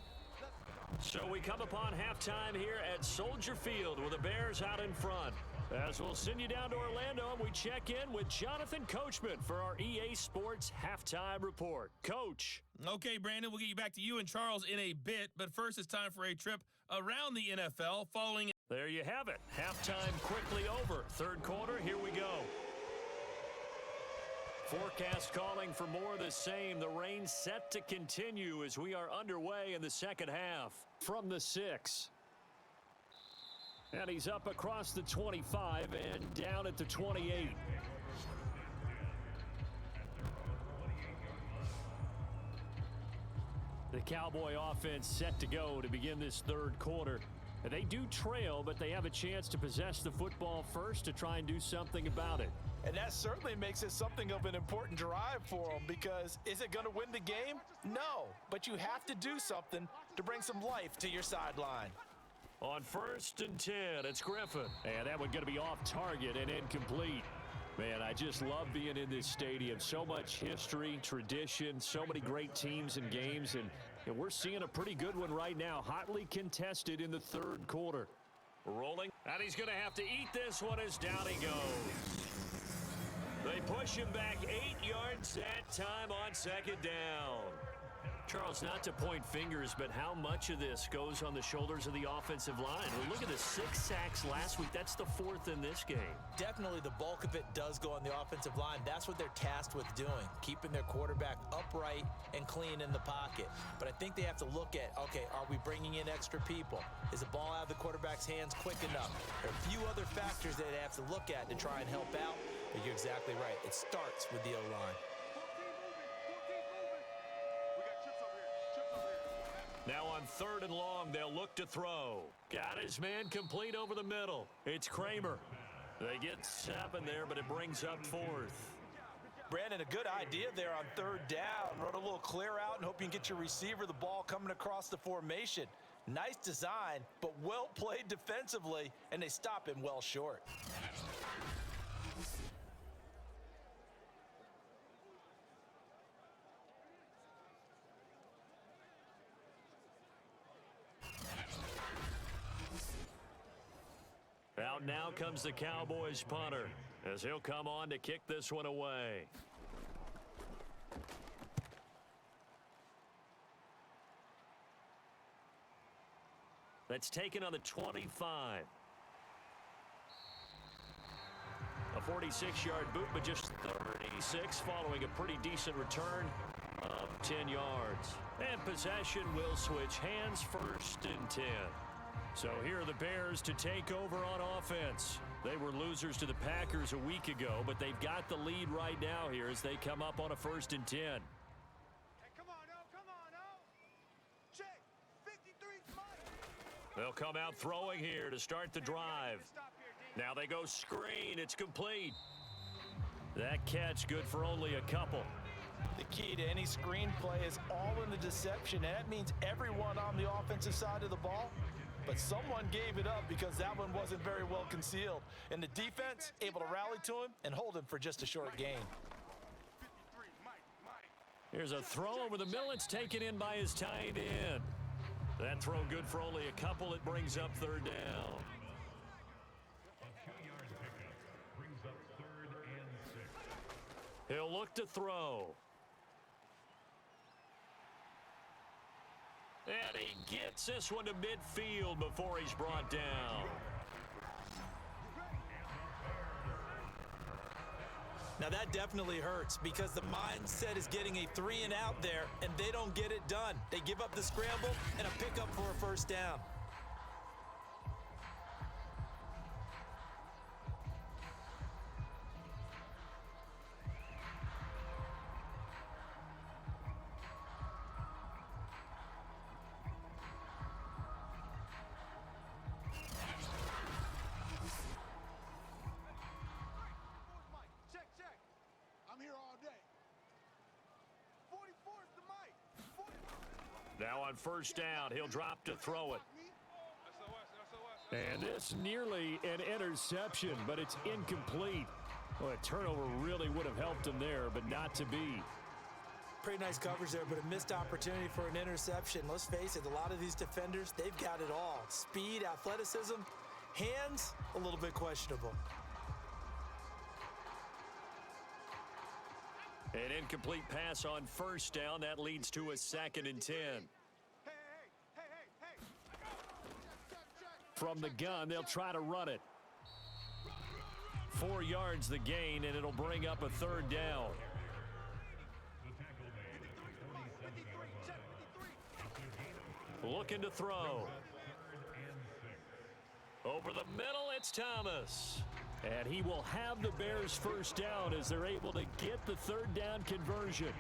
So we come upon halftime here at Soldier Field with the Bears out in front. As we'll send you down to Orlando, and we check in with Jonathan Coachman for our EA Sports Halftime Report. Coach. Okay, Brandon, we'll get you back to you and Charles in a bit, but first it's time for a trip around the NFL following. There you have it. Halftime quickly over. Third quarter, here we go. Forecast calling for more of the same. The rain set to continue as we are underway in the second half. From the 6. And he's up across the 25 and down at the 28. The Cowboy offense set to go to begin this third quarter. They do trail, but they have a chance to possess the football first to try and do something about it. And that certainly makes it something of an important drive for them, because is it going to win the game? No, but you have to do something to bring some life to your sideline. On 1st and 10, it's Griffin. And that one going to be off target and incomplete. Man, I just love being in this stadium. So much history, tradition, so many great teams and games. And we're seeing a pretty good one right now, hotly contested in the third quarter. Rolling. And he's going to have to eat this one as down he goes. They push him back 8 yards that time on second down. Charles, not to point fingers, but how much of this goes on the shoulders of the offensive line? Well, look at the 6 sacks last week. That's the 4th in this game. Definitely the bulk of it does go on the offensive line. That's what they're tasked with doing, keeping their quarterback upright and clean in the pocket. But I think they have to look at, okay, are we bringing in extra people? Is the ball out of the quarterback's hands quick enough? There are a few other factors that they have to look at to try and help out. But you're exactly right. It starts with the O-line. Now on 3rd and long, they'll look to throw. Got his man complete over the middle. It's Kramer. They get 7 there, but it brings up 4th. Brandon, a good idea there on 3rd down. Run a little clear out and hope you can get your receiver the ball coming across the formation. Nice design, but well played defensively, and they stop him well short. Out now comes the Cowboys punter as he'll come on to kick this one away. That's taken on the 25. A 46-yard boot, but just 36 following a pretty decent return of 10 yards. And possession will switch hands, 1st and 10. So here are the Bears to take over on offense. They were losers to the Packers a week ago, but they've got the lead right now here as they come up on a 1st and 10. Hey, come on, oh. Check. 53's Mike. They'll come out throwing here to start the drive. Now they go screen. It's complete. That catch good for only a couple. The key to any screenplay is all in the deception, and that means everyone on the offensive side of the ball. But someone gave it up because that one wasn't very well concealed. And the defense able to rally to him and hold him for just a short gain. Here's a throw over the middle. It's taken in by his tight end. That throw good for only a couple. It brings up 3rd down. A 2-yard pickup brings up 3rd and 6. He'll look to throw. And he gets this one to midfield before he's brought down. Now that definitely hurts because the mindset is getting a 3 and out there, and they don't get it done. They give up the scramble and a pickup for a 1st down. Now on 1st down, he'll drop to throw it. And it's nearly an interception, but it's incomplete. Well, a turnover really would have helped him there, but not to be. Pretty nice coverage there, but a missed opportunity for an interception. Let's face it, a lot of these defenders, they've got it all. Speed, athleticism, Hands, a little bit questionable. An incomplete pass on first down. That leads to a 2nd and 10. From the gun, they'll try to run it. 4 yards the gain, and it'll bring up a 3rd down. Looking to throw. Over the middle, it's Thomas. And he will have the Bears first down as they're able to get the 3rd down conversion.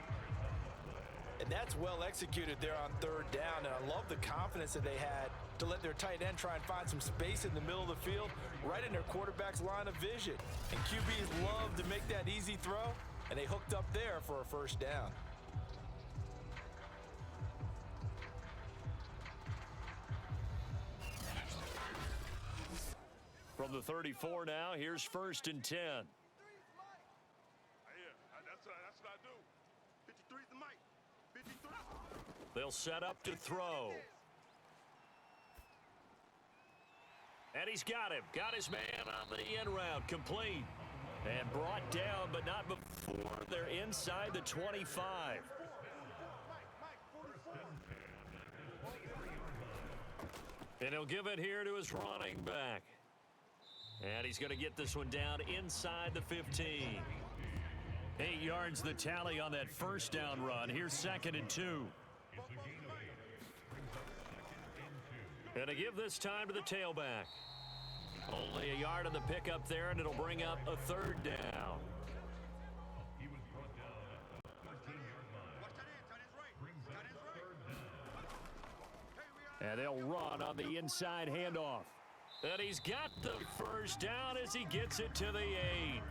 And that's well executed there on 3rd down, and I love the confidence that they had to let their tight end try and find some space in the middle of the field, right in their quarterback's line of vision. And QBs love to make that easy throw, and they hooked up there for a first down. From the 34 now, here's 1st and 10. Yeah, that's what I do. 53's the mic. 53. They'll set up to throw. And he's got him. Got his man on the end route. Complete. And brought down, but not before they're inside the 25. And he'll give it here to his running back. And he's going to get this one down inside the 15. 8 yards the tally on that first down run. Here's 2nd and 2. And to give this time to the tailback. Only a yard on the pickup there, and it'll bring up a 3rd down. And they'll run on the inside handoff. And he's got the first down as he gets it to the 8.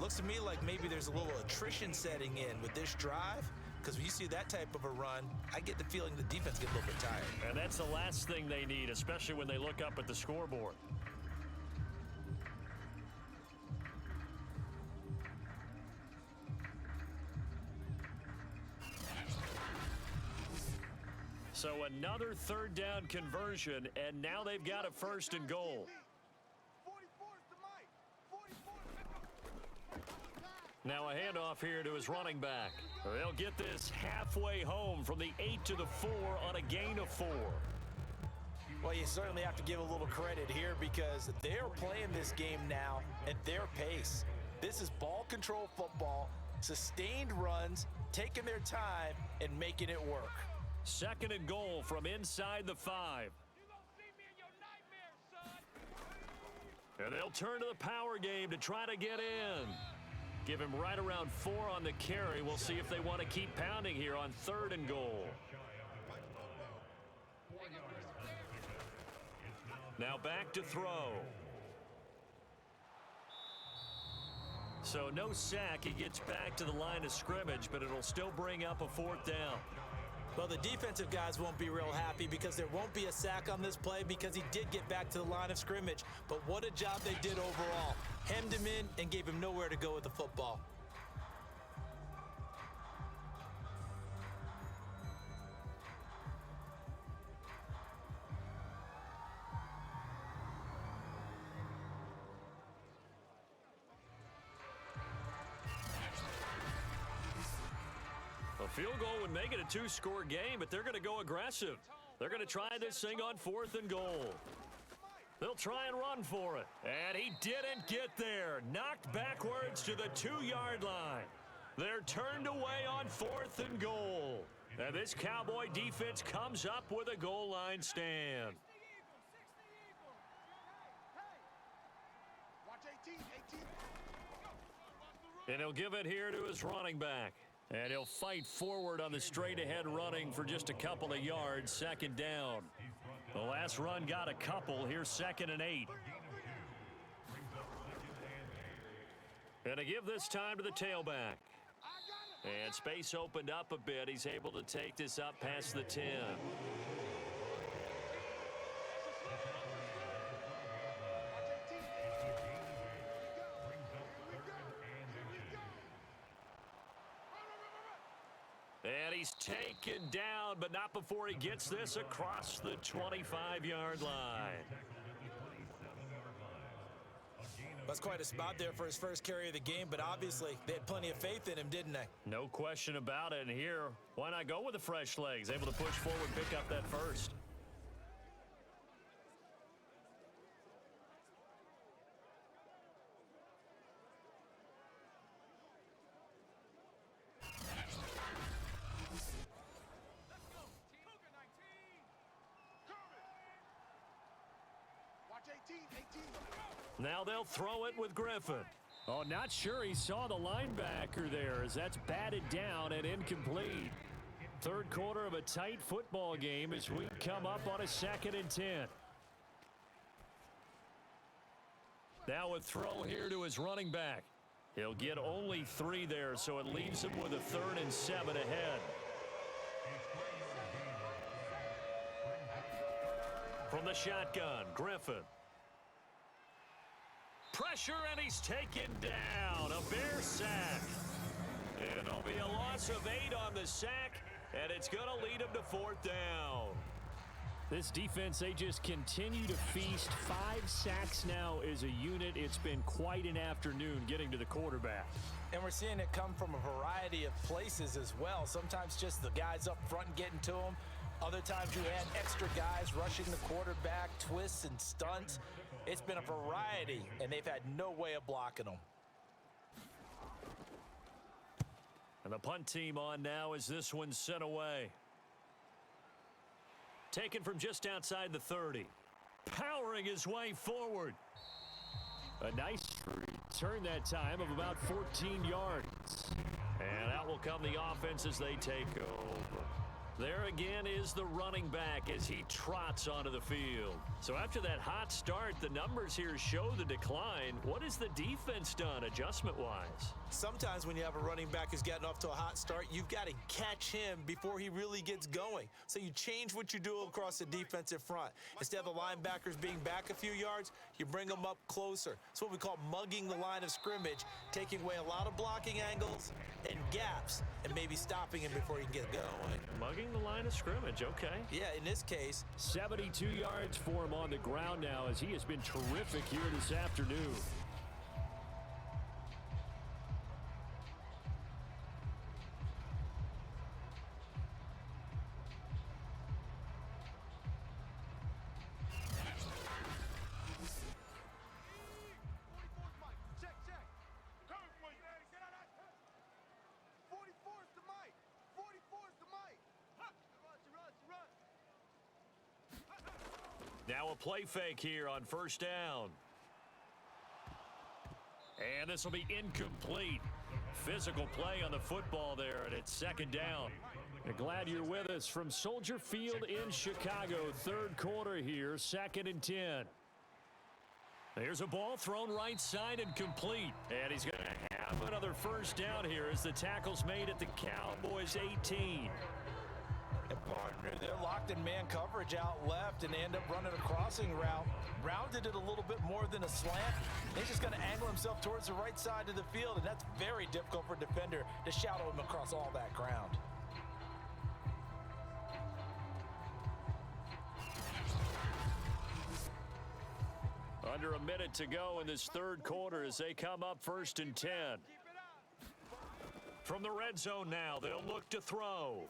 Looks to me like maybe there's a little attrition setting in with this drive, because when you see that type of a run, I get the feeling the defense gets a little bit tired. And that's the last thing they need, especially when they look up at the scoreboard. So another 3rd down conversion, and now they've got a 1st and goal. 44's the mic. 44's. Now a handoff here to his running back. They'll get this halfway home from the 8 to the 4 on a gain of 4. Well, you certainly have to give a little credit here because they're playing this game now at their pace. This is ball control football, sustained runs, taking their time, and making it work. 2nd and goal from inside the 5. And they'll turn to the power game to try to get in. Give him right around 4 on the carry. We'll see if they want to keep pounding here on 3rd and goal. Now back to throw. So no sack. He gets back to the line of scrimmage, but it'll still bring up a 4th down. Well, the defensive guys won't be real happy because there won't be a sack on this play because he did get back to the line of scrimmage. But what a job they did overall. Hemmed him in and gave him nowhere to go with the football. A field goal would make it a 2-score game, but they're going to go aggressive. They're going to try this thing on 4th and goal. They'll try and run for it. And he didn't get there. Knocked backwards to the 2-yard line. They're turned away on 4th and goal. And this Cowboy defense comes up with a goal line stand. Watch 18, 18. And he'll give it here to his running back. And he'll fight forward on the straight-ahead running for just a couple of yards. 2nd down. The last run got a couple. Here's 2nd and 8. And to give this time to the tailback. And space opened up a bit. He's able to take this up past the 10. And he he's taken down, but not before he gets this across the 25-yard line. That's quite a spot there for his first carry of the game, but obviously they had plenty of faith in him, didn't they? No question about it. And here, why not go with the fresh legs? Able to push forward, pick up that first. Watch 18. Now they'll throw it with Griffin. Oh, not sure he saw the linebacker there as that's batted down and incomplete. Third quarter of a tight football game as we come up on a 2nd and 10. Now a throw here to his running back. He'll get only 3 there, so it leaves him with a 3rd and 7 ahead. From the shotgun, Griffin. Pressure, and he's taken down. A Bear sack. It'll be a loss of 8 on the sack, and it's going to lead him to 4th down. This defense, they just continue to feast. 5 sacks now as a unit. It's been quite an afternoon getting to the quarterback. And we're seeing it come from a variety of places as well. Sometimes just the guys up front getting to him. Other times you add extra guys rushing the quarterback, twists and stunts. It's been a variety, and they've had no way of blocking them. And the punt team on now as this one's sent away. Taken from just outside the 30. Powering his way forward. A nice return that time of about 14 yards. And out will come the offense as they take over. There again is the running back as he trots onto the field. So after that hot start, the numbers here show the decline. What has the defense done adjustment-wise? Sometimes when you have a running back who's gotten off to a hot start, you've got to catch him before he really gets going. So you change what you do across the defensive front. Instead of the linebackers being back a few yards, you bring them up closer. It's what we call mugging the line of scrimmage, taking away a lot of blocking angles and gaps, and maybe stopping him before he can get going. Mugging the line of scrimmage, okay. Yeah, in this case. 72 yards for him on the ground now as he has been terrific here this afternoon. Now a play fake here on 1st down. And this will be incomplete. Physical play on the football there, and it's 2nd down. We're glad you're with us from Soldier Field in Chicago. 3rd quarter here, 2nd and 10. There's a ball thrown right side and complete. And he's going to have another 1st down here as the tackle's made at the Cowboys 18. And partner, they're locked in man coverage out left, and they end up running a crossing route. Rounded it a little bit more than a slant. He's just going to angle himself towards the right side of the field, and that's very difficult for a defender to shadow him across all that ground. Under a minute to go in this 3rd quarter as they come up 1st and 10. From the red zone now, they'll look to throw.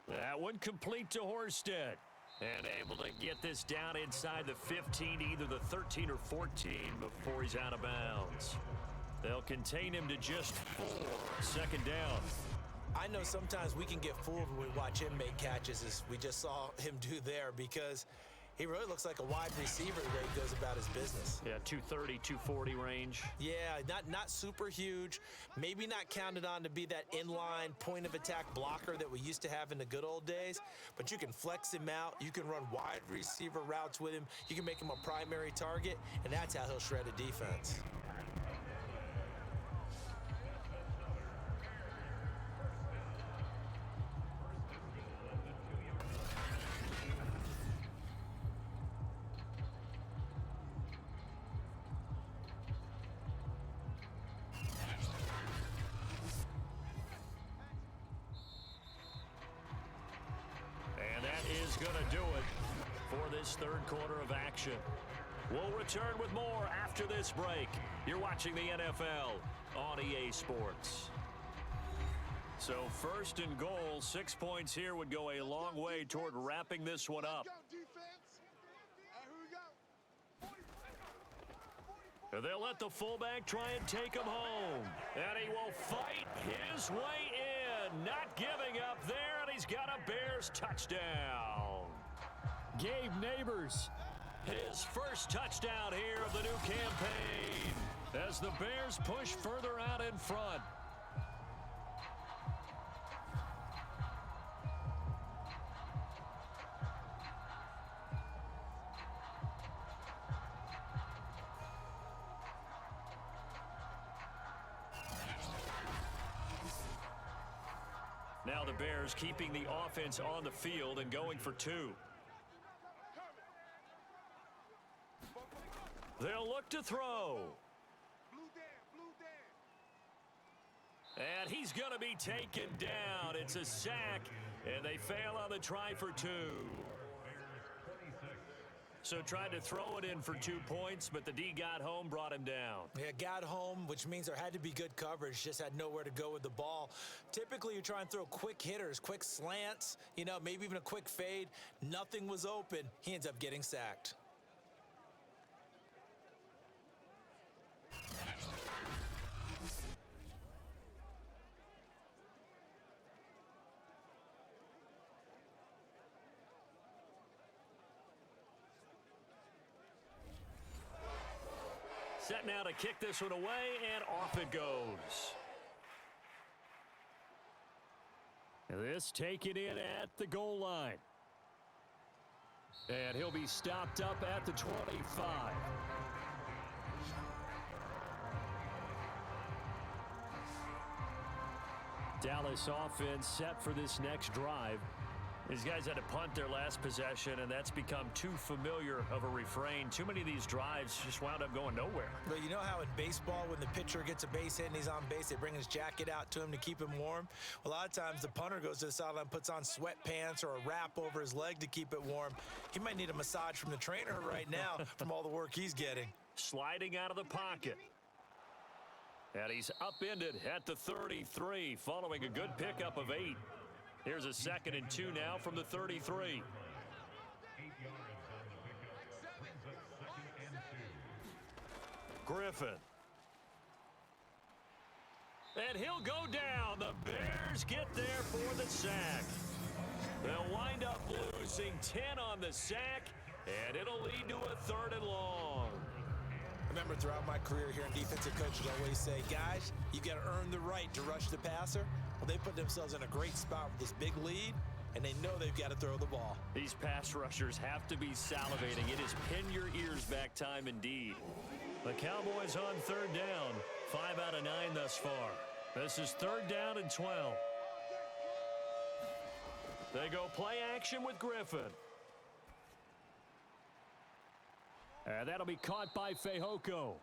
That one complete to Horsted. And able to get this down inside the 15, either the 13 or 14 before he's out of bounds. They'll contain him to just 4. 2nd down. I know sometimes we can get fooled when we watch him make catches, as we just saw him do there, because he really looks like a wide receiver the way he goes about his business. Yeah, 230, 240 range. Yeah, not super huge. Maybe not counted on to be that inline point of attack blocker that we used to have in the good old days. But you can flex him out. You can run wide receiver routes with him. You can make him a primary target, and that's how he'll shred a defense. that's going to do it for this third quarter of action. We'll return with more after this break. You're watching the NFL on EA Sports. So first and goal, 6 points here would go a long way toward wrapping this one up. And they'll let the fullback try and take him home. And he will fight his way in. Not giving up there, and he's got a Bears touchdown. Gabe Neighbors. His first touchdown here of the new campaign as the Bears push further out in front. Now the Bears keeping the offense on the field and going for two. They'll look to throw. And he's going to be taken down. It's a sack, and they fail on the try for two. So tried to throw it in for 2 points, but the D got home, brought him down. Yeah, got home, which means there had to be good coverage. Just had nowhere to go with the ball. Typically, you try and throw quick hitters, quick slants, maybe even a quick fade. Nothing was open. He ends up getting sacked. Set now to kick this one away, and off it goes. And this taken in at the goal line. And he'll be stopped up at the 25. Dallas offense set for this next drive. These guys had to punt their last possession, and that's become too familiar of a refrain. Too many of these drives just wound up going nowhere. But you know how in baseball, when the pitcher gets a base hit and he's on base, they bring his jacket out to him to keep him warm? Well, a lot of times the punter goes to the sideline, puts on sweatpants or a wrap over his leg to keep it warm. He might need a massage from the trainer right now from all the work he's getting. Sliding out of the pocket. And he's upended at the 33 following a good pickup of 8. Here's a 2nd and 2 now from the 33. 8 yards on the pickup. Brings up 2nd and 2. Griffin. And he'll go down. The Bears get there for the sack. They'll wind up losing 10 on the sack, and it'll lead to a 3rd and long. Remember, throughout my career here in defensive coaches always say, guys, you got to earn the right to rush the passer. Well, they put themselves in a great spot with this big lead, and they know they've got to throw the ball. These pass rushers have to be salivating. It is pin your ears back time indeed. The Cowboys on 3rd down. 5 out of 9 thus far. This is 3rd down and 12. They go play action with Griffin. And that'll be caught by Fehoko.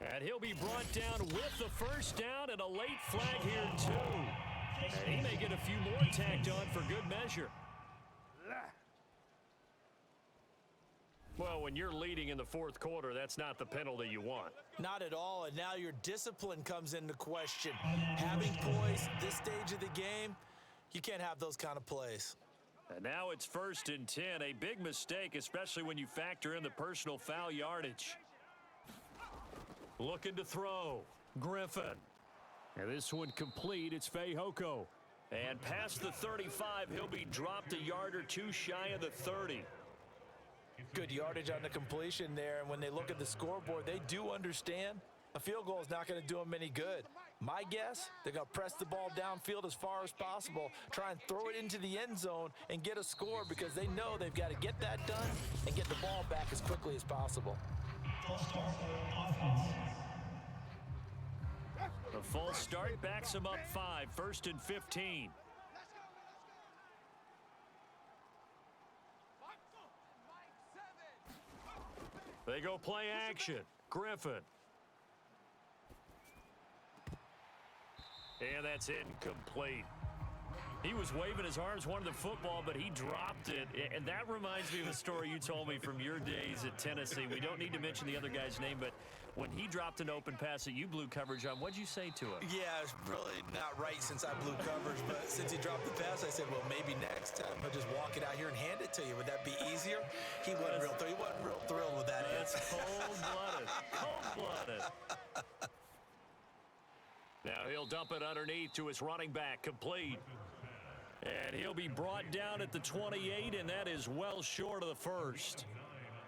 And he'll be brought down with the first down and a late flag here too. And he may get a few more tacked on for good measure. Well, when you're leading in the 4th quarter, that's not the penalty you want. Not at all, and now your discipline comes into question. Having poise this stage of the game, you can't have those kind of plays. And now it's 1st and 10, a big mistake, especially when you factor in the personal foul yardage. Looking to throw. Griffin. And this one complete. It's Fehoko. And past the 35, he'll be dropped a yard or 2 shy of the 30. Good yardage on the completion there, and when they look at the scoreboard, they do understand a field goal is not going to do them any good. My guess, they're going to press the ball downfield as far as possible, try and throw it into the end zone and get a score because they know they've got to get that done and get the ball back as quickly as possible. The false start backs him up 5, 1st and 15. They go play action. Griffin. And that's incomplete. He was waving his arms, wanted the football, but he dropped it. And that reminds me of a story you told me from your days at Tennessee. We don't need to mention the other guy's name, but when he dropped an open pass that you blew coverage on, what'd you say to him? Yeah, it's really not right since I blew coverage, but since he dropped the pass, I said, well, maybe next time I'll just walk it out here and hand it to you. Would that be easier? He wasn't real thrilled with that. That's cold-blooded. Cold-blooded. Now he'll dump it underneath to his running back, complete. And he'll be brought down at the 28, and that is well short of the first.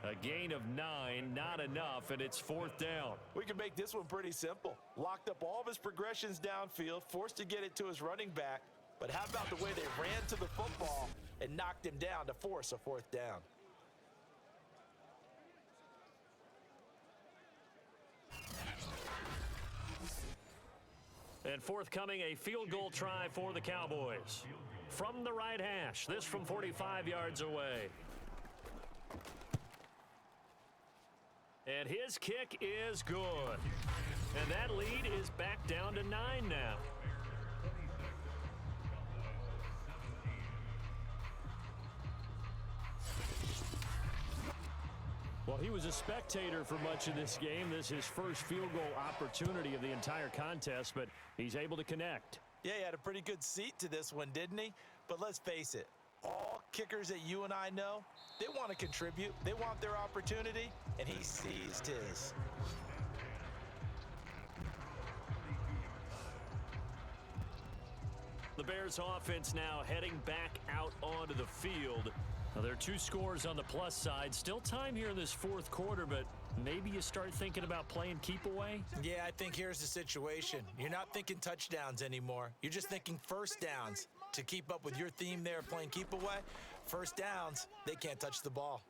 A gain of 9, not enough, and it's 4th down. We can make this one pretty simple. Locked up all of his progressions downfield, forced to get it to his running back. But how about the way they ran to the football and knocked him down to force a 4th down? And forthcoming, a field goal try for the Cowboys. From the right hash, this from 45 yards away. And his kick is good. And that lead is back down to 9 now. Well, he was a spectator for much of this game. This is his first field goal opportunity of the entire contest, but he's able to connect. Yeah, he had a pretty good seat to this one, didn't he? But let's face it, all kickers that you and I know, they want to contribute. They want their opportunity, and he seized his. The Bears offense now heading back out onto the field. Now, there are 2 scores on the plus side. Still time here in this 4th quarter, but maybe you start thinking about playing keep away? Yeah, I think here's the situation. You're not thinking touchdowns anymore. You're just thinking first downs. To keep up with your theme there, playing keep away, first downs, they can't touch the ball.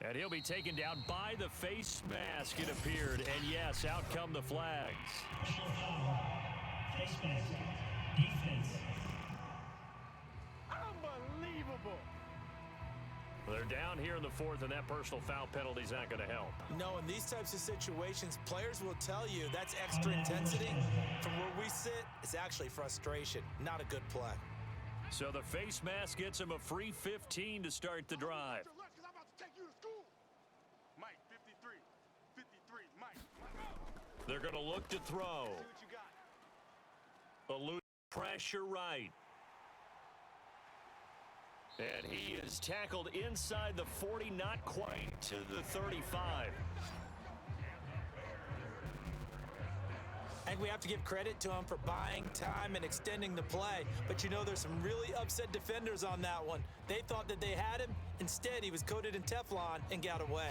And he'll be taken down by the face mask, it appeared. And yes, out come the flags. Personal foul. Face mask. Defense. Unbelievable. They're down here in the 4th, and that personal foul penalty is not going to help. No, in these types of situations, players will tell you that's extra intensity. From where we sit, it's actually frustration, not a good play. So the face mask gets him a free 15 to start the drive. Mike, 53. 53, Mike. They're going to look to throw. See what you got. Elude pressure right. And he is tackled inside the 40, not quite to the 35. I think we have to give credit to him for buying time and extending the play. But you know, there's some really upset defenders on that one. They thought that they had him. Instead, he was coated in Teflon and got away.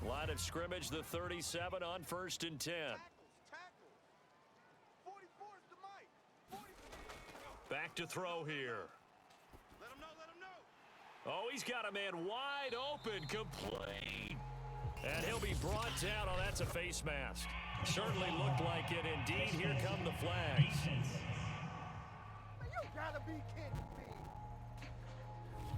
Line of scrimmage, the 37 on 1st and 10. Tackles. 44 is to Mike. 44. Back to throw here. Let him know, let him know. Oh, he's got a man wide open, complete. And he'll be brought down. Oh, that's a face mask. Certainly looked like it. Indeed, here come the flags. Defense. You gotta be kidding me.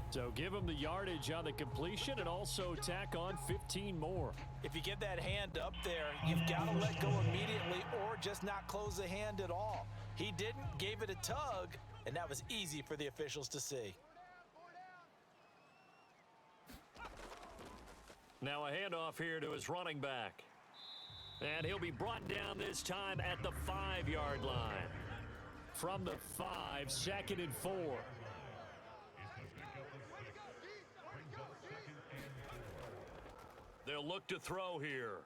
So give him the yardage on the completion and also tack on 15 more. If you get that hand up there, you've got to let go immediately or just not close the hand at all. He didn't, gave it a tug, and that was easy for the officials to see. Now a handoff here to his running back. And he'll be brought down this time at the 5-yard line. From the 5, 2nd and 4. They'll look to throw here.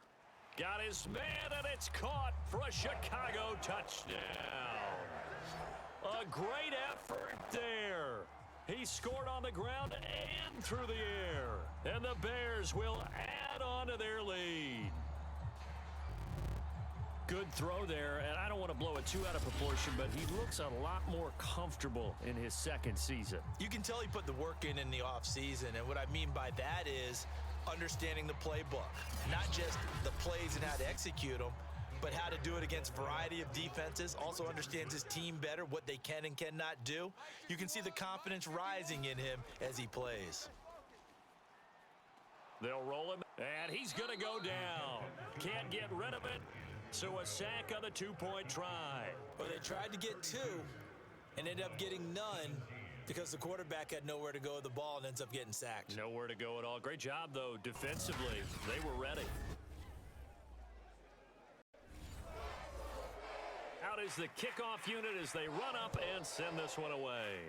Got his man, and it's caught for a Chicago touchdown. A great effort there. He scored on the ground and through the air. And the Bears will add on to their lead. Good throw there, and I don't want to blow it too out of proportion, but he looks a lot more comfortable in his 2nd season. You can tell he put the work in the offseason, and what I mean by that is understanding the playbook, not just the plays and how to execute them, but how to do it against a variety of defenses. Also understands his team better, what they can and cannot do. You can see the confidence rising in him as he plays. They'll roll him, And he's going to go down. Can't get rid of it. So a sack on the two-point try. Well, they tried to get two and ended up getting none because the quarterback had nowhere to go with the ball and ends up getting sacked. Nowhere to go at all. Great job, though, defensively. They were ready. Out is the kickoff unit as they run up and send this one away.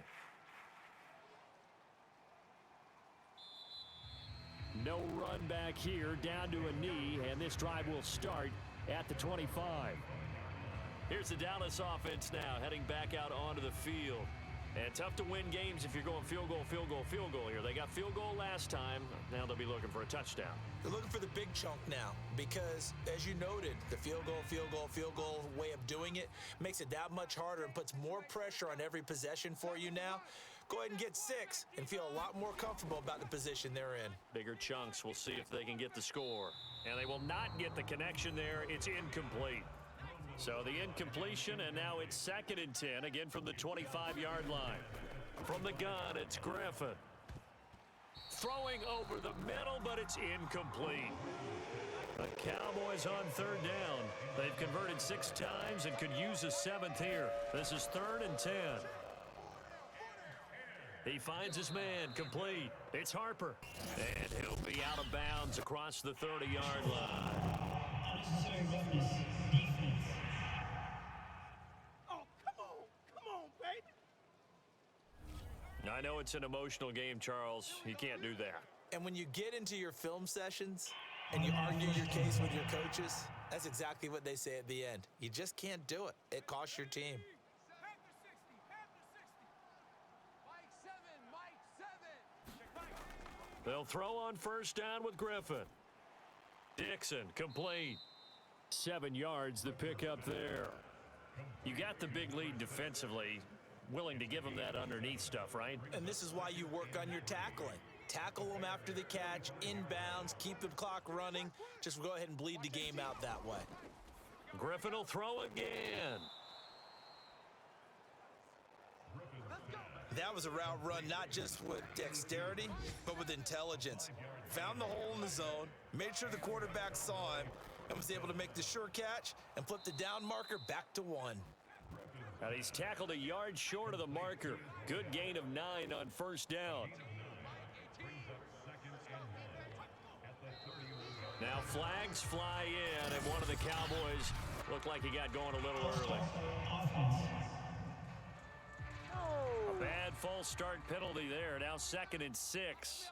No run back here, down to a knee, and this drive will start at the 25. Here's the Dallas offense now, heading back out onto the field. And tough to win games if you're going field goal, field goal, field goal here. They got field goal last time. Now they'll be looking for a touchdown. They're looking for the big chunk now because, as you noted, the field goal way of doing it makes it that much harder and puts more pressure on every possession for you now. Go ahead and get 6 and feel a lot more comfortable about the position they're in. Bigger chunks. We'll see if they can get the score. And they will not get the connection there. It's incomplete. So the incompletion, and now it's 2nd and 10, again from the 25-yard line. From the gun, it's Griffin. Throwing over the middle, but it's incomplete. The Cowboys on 3rd down. They've converted 6 times and could use a 7th here. This is 3rd and 10. He finds his man, complete. It's Harper. And he'll be out of bounds across the 30-yard line. Unnecessary roughness, defense. Oh, come on, baby. I know it's an emotional game, Charles. You can't do that. And when you get into your film sessions and you argue your case with your coaches, that's exactly what they say at the end. You just can't do it. It costs your team. They'll throw on 1st down with Griffin. Dixon, complete. 7 yards, the pickup there. You got the big lead defensively. Willing to give them that underneath stuff, right? And this is why you work on your tackling. Tackle them after the catch, inbounds, keep the clock running. Just go ahead and bleed the game out that way. Griffin will throw again. That was a route run not just with dexterity, but with intelligence. Found the hole in the zone, made sure the quarterback saw him, and was able to make the sure catch and flip the down marker back to 1. And he's tackled a yard short of the marker. Good gain of 9 on 1st down. Now flags fly in, and one of the Cowboys looked like he got going a little early. A bad false start penalty there. Now 2nd and 6.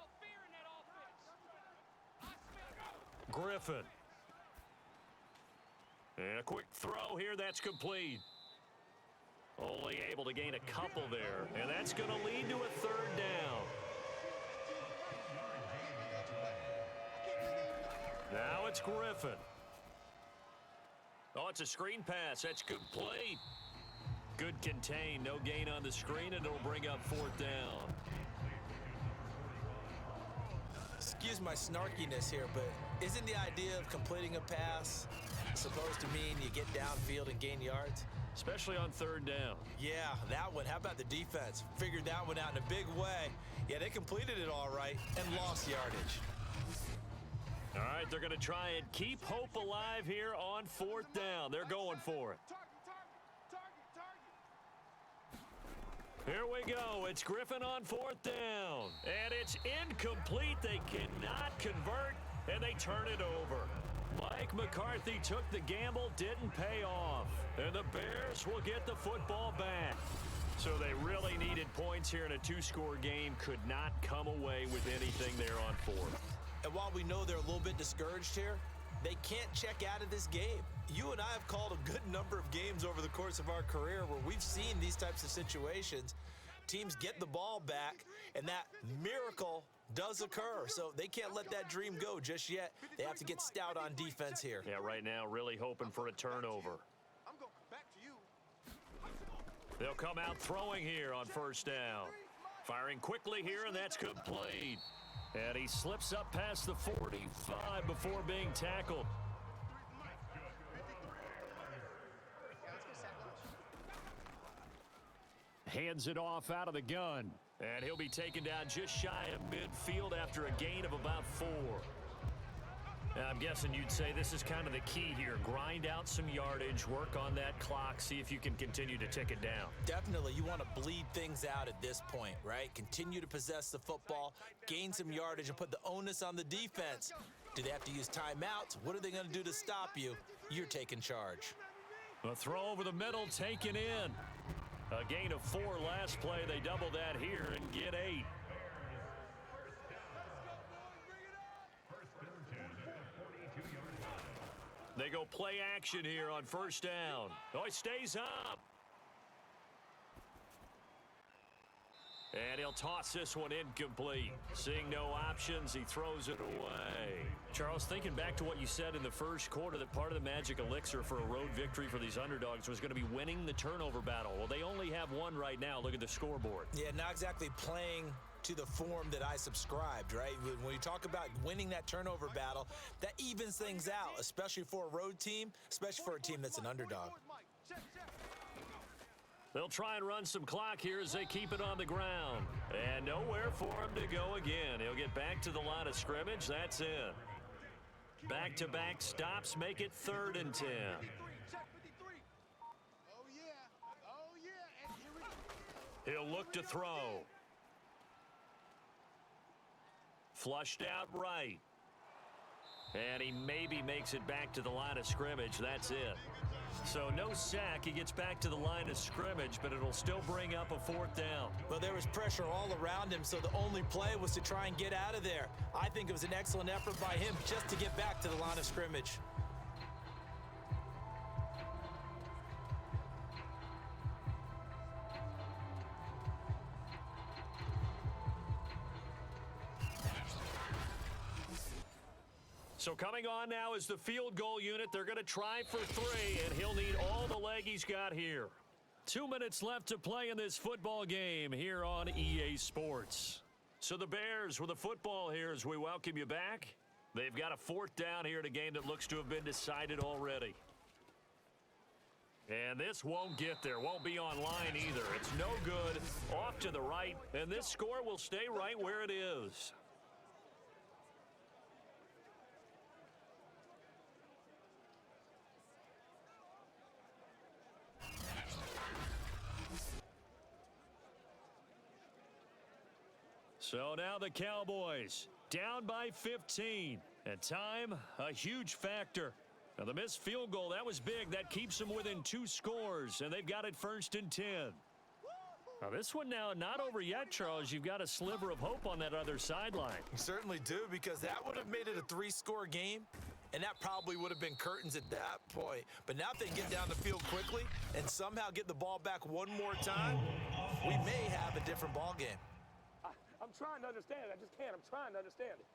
Griffin. And a quick throw here. That's complete. Only able to gain a couple there. And that's going to lead to a 3rd down. Now it's Griffin. Oh, it's a screen pass. That's complete. Good contain. No gain on the screen, and it'll bring up 4th down. Excuse my snarkiness here, but isn't the idea of completing a pass supposed to mean you get downfield and gain yards? Especially on 3rd down. Yeah, that one. How about the defense? Figured that one out in a big way. Yeah, they completed it all right and lost yardage. All right, they're going to try and keep hope alive here on 4th down. They're going for it. Here we go. It's Griffin on 4th down. And it's incomplete. They cannot convert, and they turn it over. Mike McCarthy took the gamble, didn't pay off. And the Bears will get the football back. So they really needed points here in a 2-score game. Could not come away with anything there on 4th. And while we know they're a little bit discouraged here, they can't check out of this game. You and I have called a good number of games over the course of our career where we've seen these types of situations. Teams get the ball back, and that miracle does occur. So they can't let that dream go just yet. They have to get stout on defense here. Yeah, right now really hoping for a turnover. I'm going back to you. They'll come out throwing here on 1st down. Firing quickly here, and that's complete. And he slips up past the 45 before being tackled. Hands it off out of the gun. And he'll be taken down just shy of midfield after a gain of about 4. I'm guessing you'd say this is kind of the key here. Grind out some yardage, work on that clock, see if you can continue to tick it down. Definitely, you want to bleed things out at this point, right? Continue to possess the football, gain some yardage, and put the onus on the defense. Do they have to use timeouts? What are they going to do to stop you? You're taking charge. A throw over the middle, taken in. A gain of 4 last play. They double that here and get 8. They go play action here on first down. Oh, he stays up. And he'll toss this one incomplete. Seeing no options, he throws it away. Charles, thinking back to what you said in the first quarter, that part of the magic elixir for a road victory for these underdogs was going to be winning the turnover battle. Well, they only have one right now. Look at the scoreboard. Yeah, not exactly playing to the form that I subscribed, right? When you talk about winning that turnover battle, that evens things out, especially for a road team, especially for a team that's an underdog. They'll try and run some clock here as they keep it on the ground. And nowhere for him to go again. He'll get back to the line of scrimmage. That's it. Back-to-back stops make it 3rd and 10. He'll look to throw. Flushed out right. And he maybe makes it back to the line of scrimmage. That's it. So no sack. He gets back to the line of scrimmage, but it'll still bring up a 4th down. Well, there was pressure all around him, so the only play was to try and get out of there. I think it was an excellent effort by him just to get back to the line of scrimmage. So coming on now is the field goal unit. They're going to try for 3, and he'll need all the leg he's got here. 2 minutes left to play in this football game here on EA Sports. So the Bears with the football here as we welcome you back. They've got a 4th down here in a game that looks to have been decided already. And this won't get there, won't be online either. It's no good, off to the right, and this score will stay right where it is. So now the Cowboys down by 15. And time, a huge factor. Now the missed field goal, that was big. That keeps them within 2 scores. And they've got it 1st and 10. Now this one now not over yet, Charles. You've got a sliver of hope on that other sideline. You certainly do, because that would have made it a 3-score game. And that probably would have been curtains at that point. But now if they get down the field quickly and somehow get the ball back one more time, we may have a different ball game. I'm trying to understand it. I just can't. I'm trying to understand it.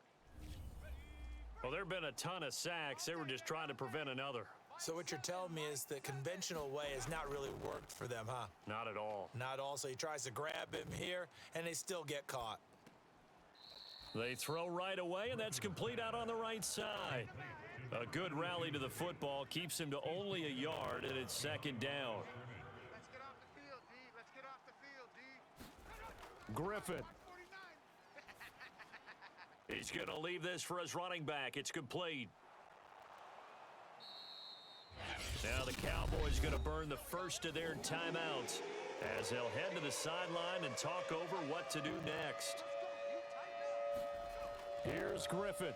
Well, there have been a ton of sacks. They were just trying to prevent another. So what you're telling me is the conventional way has not really worked for them, huh? Not at all. Not at all. So he tries to grab him here, and they still get caught. They throw right away, and that's complete out on the right side. A good rally to the football keeps him to only a yard, and it's 2nd down. Let's get off the field, D. Let's get off the field, D. Griffin. He's going to leave this for his running back. It's complete. Now the Cowboys going to burn the first of their timeouts as they'll head to the sideline and talk over what to do next. Here's Griffin.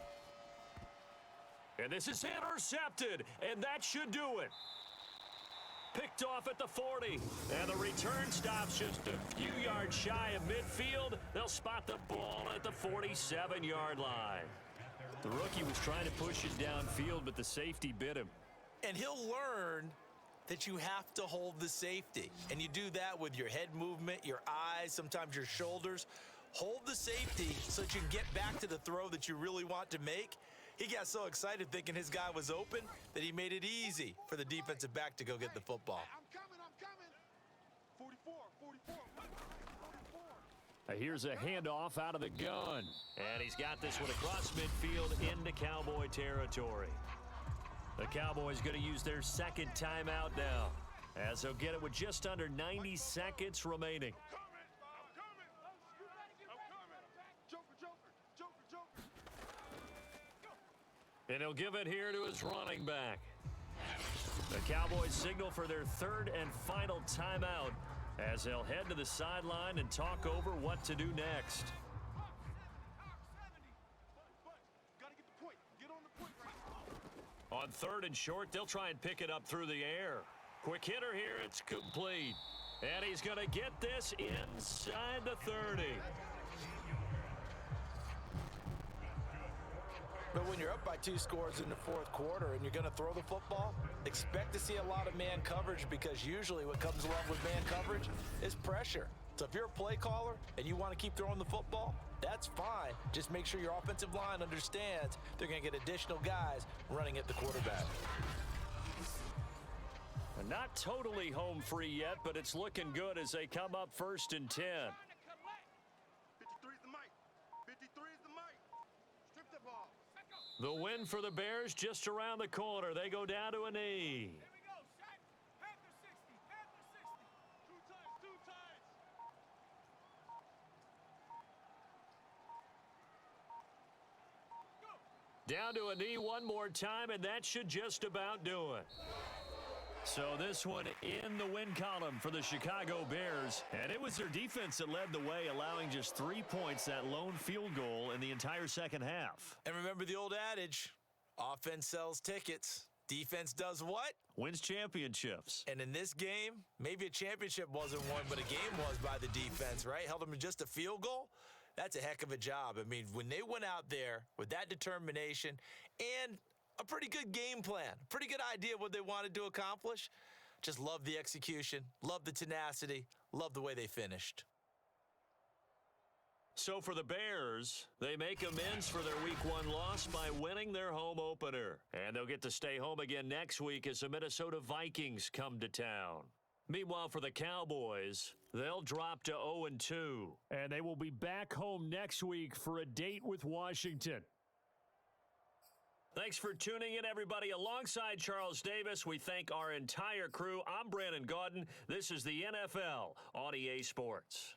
And this is intercepted, and that should do it. Picked off at the 40, and the return stops just a few yards shy of midfield. They'll spot the ball at the 47-yard line. The rookie was trying to push it downfield, but the safety bit him. And he'll learn that you have to hold the safety. And you do that with your head movement, your eyes, sometimes your shoulders. Hold the safety so that you can get back to the throw that you really want to make. He got so excited thinking his guy was open that he made it easy for the defensive back to go get the football. I'm coming. 44, 44. Here's a handoff out of the gun. And he's got this one across midfield into Cowboy territory. The Cowboys going to use their 2nd timeout now, as they'll get it with just under 90 seconds remaining. And he'll give it here to his running back. The Cowboys signal for their third and final timeout as they'll head to the sideline and talk over what to do next. On third and short, they'll try and pick it up through the air. Quick hitter here, it's complete. And he's going to get this inside the 30. But when you're up by 2 scores in the fourth quarter and you're going to throw the football, expect to see a lot of man coverage, because usually what comes along with man coverage is pressure. So if you're a play caller and you want to keep throwing the football, that's fine. Just make sure your offensive line understands they're going to get additional guys running at the quarterback. Not totally home free yet, but it's looking good as they come up 1st and 10. 53 is the mic. 53 is the mic. Strip the ball. The win for the Bears just around the corner. They go down to a knee. Here we go, Shaq. Panther 60. Panther 60. Two times. Down to a knee one more time, and that should just about do it. So this one in the win column for the Chicago Bears. And it was their defense that led the way, allowing just 3 points, that lone field goal in the entire second half. And remember the old adage, offense sells tickets. Defense does what? Wins championships. And in this game, maybe a championship wasn't won, but a game was by the defense, right? Held them to just a field goal. That's a heck of a job. I mean, when they went out there with that determination and a pretty good game plan, pretty good idea what they wanted to accomplish, just love the execution, love the tenacity, love the way they finished. So for the Bears, they make amends for their Week 1 loss by winning their home opener. And they'll get to stay home again next week as the Minnesota Vikings come to town. Meanwhile, for the Cowboys, they'll drop to 0-2. And they will be back home next week for a date with Washington. Thanks for tuning in, everybody. Alongside Charles Davis, we thank our entire crew. I'm Brandon Gaudin. This is the NFL on EA Sports.